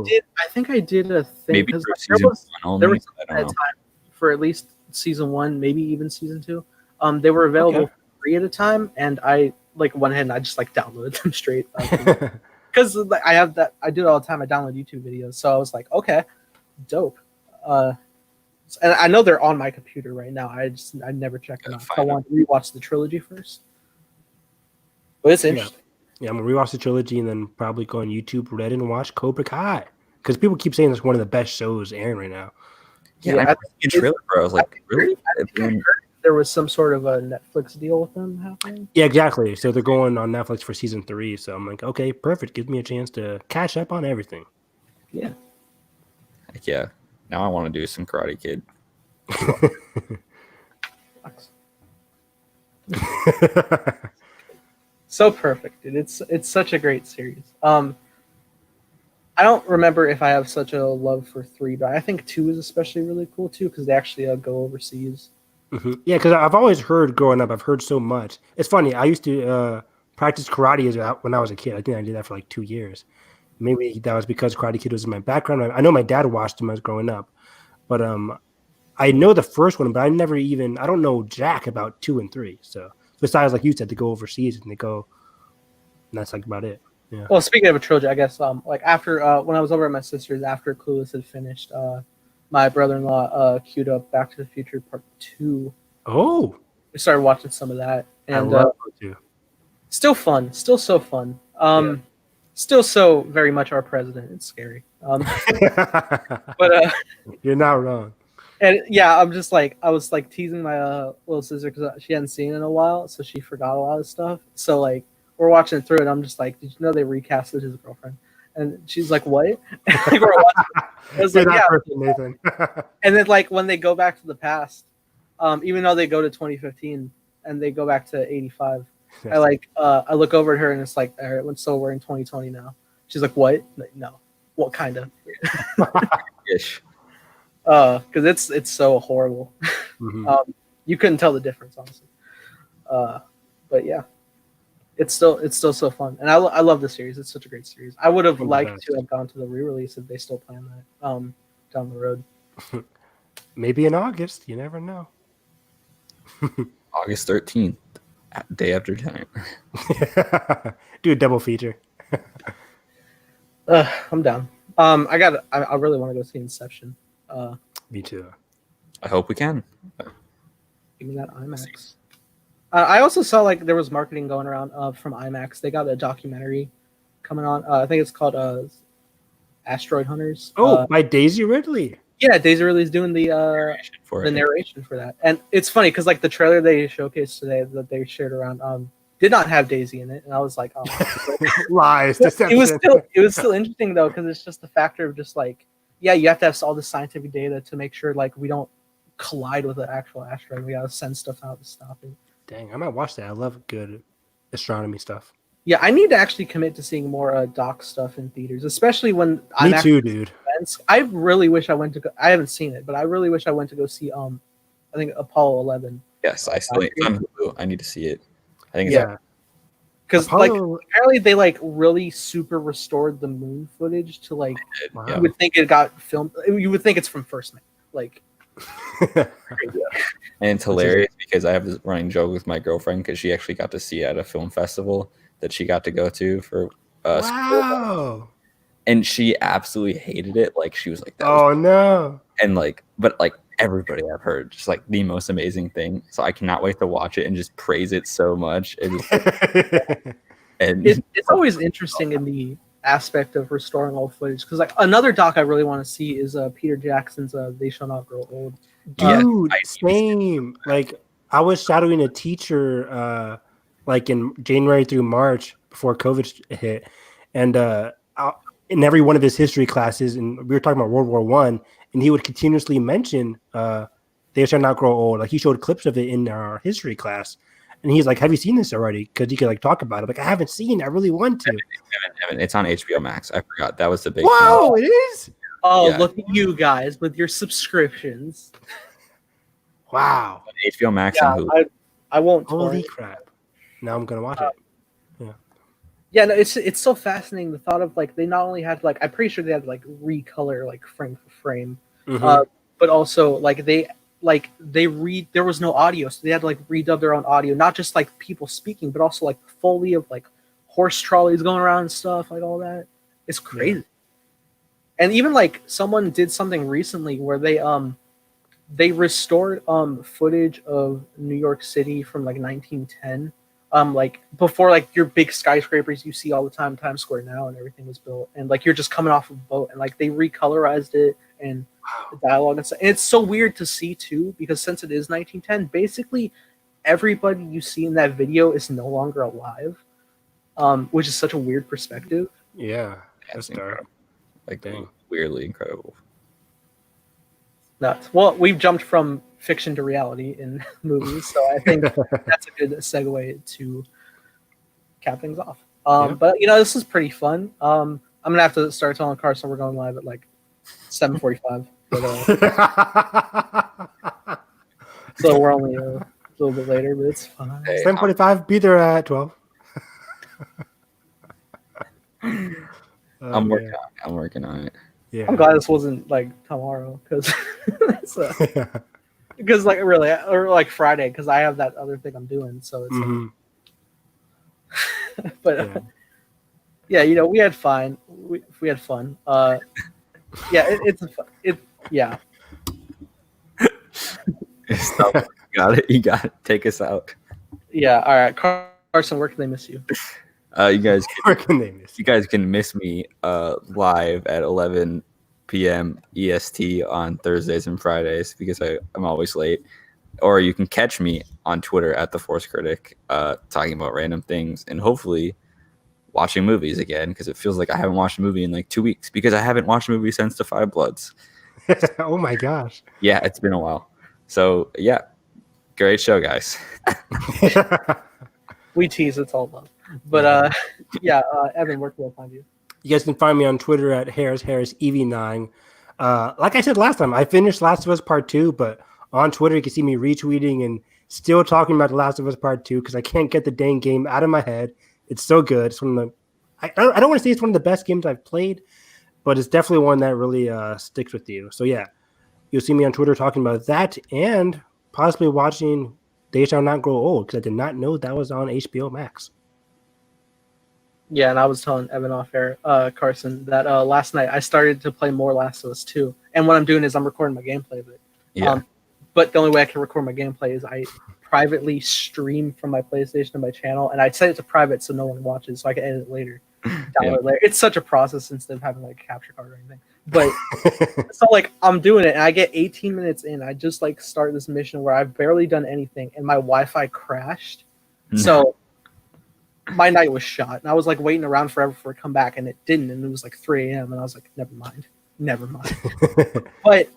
think I did a thing. Maybe for season 1 only. There was a time for at least season 1, maybe even season 2. They were available. For free at a time, and I like went ahead and I just like downloaded them straight because like, I do it all the time. I download YouTube videos, so I was like, okay, dope. And I know they're on my computer right now. I never check them out. I want to rewatch the trilogy first, but it's interesting. Yeah, I'm gonna rewatch the trilogy and then probably go on YouTube Red and watch Cobra Kai because people keep saying it's one of the best shows airing right now. Yeah, I was like, really? There was some sort of a Netflix deal with them happening. Yeah, exactly. So they're going on Netflix for season 3. So I'm like, okay, perfect. Gives me a chance to catch up on everything. Yeah. Heck yeah. Now I want to do some Karate Kid. So perfect, dude. It's such a great series. I don't remember if I have such a love for 3, but I think 2 is especially really cool too because they actually go overseas. Mm-hmm. Yeah, because I've always heard growing up, I've heard so much. It's funny. I used to practiced karate when I was a kid. I think I did that for like 2 years. Maybe that was because Karate Kid was in my background. I know my dad watched them as growing up, but I know the first one, but I don't know jack about 2 and 3. So besides, like you said, to go overseas and and that's like about it. Yeah. Well, speaking of a trilogy, I guess like after when I was over at my sister's after Clueless had finished, my brother-in-law queued up Back to the Future Part 2. Oh, we started watching some of that, and I love it too. Still fun, still so fun. Still so very much our president. It's scary. But you're not wrong. And yeah, I was like teasing my little sister because she hadn't seen it in a while, so she forgot a lot of stuff. So like we're watching it through, and I'm just like, "Did you know they recasted his girlfriend?" And she's like, "What?" Like, we're watching. I was like, "Yeah." Nathan. And then like when they go back to the past, even though they go to 2015 and they go back to 85, I look over at her and it's like, all right, so we're in 2020 now. She's like, "What?" Like, no, what kind of? Ish. Because it's so horrible. Mm-hmm. You couldn't tell the difference, honestly. But yeah, it's still so fun, and I love the series. It's such a great series. I would have liked to have gone to the re-release if they still plan that down the road. Maybe in August. You never know. August 13th, day after time. Do a double feature. I'm down. I really want to go see Inception. Me too. I hope we can. Give me that IMAX. I also saw like there was marketing going around from IMAX. They got a documentary coming on. I think it's called Asteroid Hunters. By Daisy Ridley. Yeah, Daisy Ridley's doing the narration for that. And it's funny because like the trailer they showcased today that they shared around did not have Daisy in it, and I was like, oh, lies. It was still interesting though because it's just the factor of just like, yeah, you have to have all the scientific data to make sure like we don't collide with the actual asteroid. We gotta send stuff out to stop it. Dang, I might watch that. I love good astronomy stuff. Yeah, I need to actually commit to seeing more doc stuff in theaters, especially when Me too, dude. I really wish I went to go. I haven't seen it, but I really wish I went to go see I think Apollo 11. Yes, I still I need to see it. I think because like apparently they like really super restored the moon footage to like you would think it got filmed. You would think it's from First Man. Like, and it's hilarious because I have this running joke with my girlfriend because she actually got to see it at a film festival that she got to go to for wow. And she absolutely hated it. Like she was like, no. And like, but like everybody I've heard just like the most amazing thing. So I cannot wait to watch it and just praise it so much. And it's always interesting in the aspect of restoring old footage because like another doc I really want to see is Peter Jackson's "They Shall Not Grow Old." Dude, same. Like I was shadowing a teacher like in January through March before COVID hit, and in every one of his history classes, and we were talking about World War I, and he would continuously mention "They Shall Not Grow Old." Like he showed clips of it in our history class, and he's like, "Have you seen this already?" Because he could like talk about it. Like I haven't seen it. I really want to. It's on HBO Max. I forgot that was the big. Whoa, thing. It is. Oh, yeah. Look at you guys with your subscriptions. Wow. HBO Max and Hulu. I won't. Holy crap! Now I'm gonna watch it. Yeah, no, it's so fascinating the thought of like they not only had like I'm pretty sure they had to like recolor like frame for frame, but also like there was no audio, so they had to like redub their own audio, not just like people speaking, but also like Foley of like horse trolleys going around and stuff like all that. It's crazy. Yeah. And even like someone did something recently where they restored footage of New York City from like 1910. Like before like your big skyscrapers you see all the time in Times Square now and everything was built and like you're just coming off of a boat and like they recolorized it and the dialogue and stuff. And it's so weird to see too because since it is 1910, basically everybody you see in that video is no longer alive, which is such a weird perspective. Yeah, that's dark. Like dang, weirdly incredible. Nuts. Well, we've jumped from fiction to reality in movies, so I think that's a good segue to cap things off. But you know, this is pretty fun. I'm gonna have to start telling Carson we're going live at like 7:45. So we're only a little bit later, but it's fine. 7:45. Be there at 12. I'm working on it. Yeah. I'm glad this wasn't like tomorrow because because like really or like Friday because I have that other thing I'm doing. So it's but yeah, you know, we had fun. We had fun. Yeah, yeah. Stop. You got it. Take us out. Yeah. All right, Carson, where can they miss you? You guys can miss me live at 11 p.m. EST on Thursdays and Fridays because I'm always late. Or you can catch me on Twitter at The Force Critic talking about random things and hopefully watching movies again because it feels like I haven't watched a movie in like 2 weeks because I haven't watched a movie since The Five Bloods. Oh my gosh. Yeah, it's been a while. So, yeah, great show, guys. We tease, it's all love. But Evan, where can we find you? You guys can find me on Twitter at HarrisEV9. Like I said last time, I finished Last of Us Part 2, but on Twitter you can see me retweeting and still talking about The Last of Us Part 2 because I can't get the dang game out of my head. It's so good. It's one of the I don't want to say it's one of the best games I've played, but it's definitely one that really sticks with you. So yeah, you'll see me on Twitter talking about that and possibly watching They Shall Not Grow Old because I did not know that was on HBO Max. Yeah, and I was telling Evan off air, Carson, that last night I started to play more Last of Us 2. And what I'm doing is I'm recording my gameplay of it. Yeah. But the only way I can record my gameplay is I privately stream from my PlayStation to my channel, and I set it to private so no one watches, so I can edit it later. Download it later. It's such a process instead of having like a capture card or anything. But so like I'm doing it, and I get 18 minutes in. I just like start this mission where I've barely done anything, and my Wi-Fi crashed. So my night was shot, and I was like waiting around forever for it to come back, and it didn't, and it was like 3 a.m. and I was like, never mind. But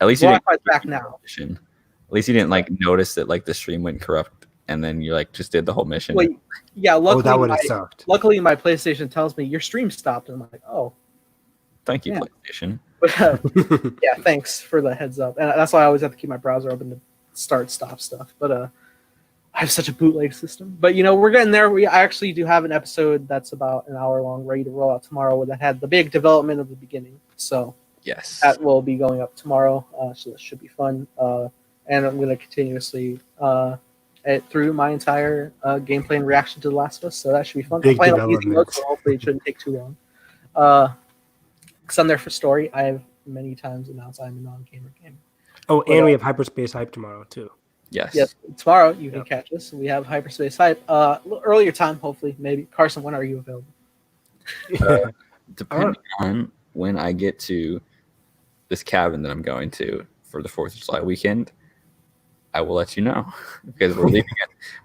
at least you Wi-Fi's back now. At least you didn't like notice that like the stream went corrupt, and then you like just did the whole mission. Well, yeah, luckily, that would have sucked. Luckily, my PlayStation tells me your stream stopped, and I'm like, oh, thank you, yeah. PlayStation. But, yeah, thanks for the heads up, and that's why I always have to keep my browser open to stop stuff. But I have such a bootleg system. But you know, we're getting there. I actually do have an episode that's about an hour long, ready to roll out tomorrow. That had the big development of the beginning. So yes, that will be going up tomorrow. So that should be fun. And I'm going to continuously edit through my entire gameplay and reaction to The Last of Us. So that should be fun. I'm playing on easy mode, so hopefully it shouldn't take too long. Because I'm there for story. I have many times announced I'm a non-gamer gamer. Oh, and we have Hyperspace Hype tomorrow too. Yes. Tomorrow you can catch us. We have Hyperspace Hype. Earlier time, hopefully, maybe. Carson, when are you available? Depending on when I get to this cabin that I'm going to for the 4th of July weekend, I will let you know because we're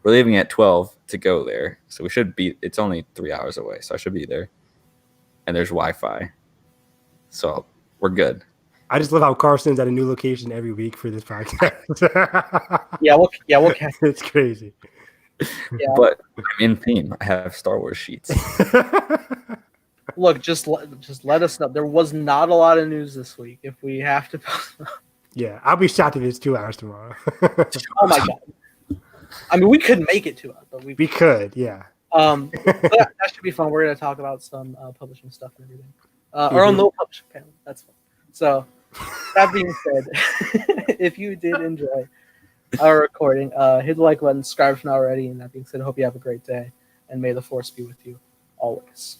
leaving at 12 to go there. So we should be. It's only 3 hours away, so I should be there. And there's Wi-Fi, so we're good. I just love how Carson's at a new location every week for this podcast. We'll catch. It's crazy. Yeah. But I'm in theme. I have Star Wars sheets. Look, just let us know. There was not a lot of news this week. If we have to, yeah, I'll be shocked if it's 2 hours tomorrow. Oh my god! I mean, we could make it 2 hours, but we could, yeah. But that should be fun. We're gonna talk about some publishing stuff and everything. Our own little publishing panel. That's fun. So, that being said, if you did enjoy our recording, hit the like button, subscribe if not already. And that being said, I hope you have a great day, and may the Force be with you always.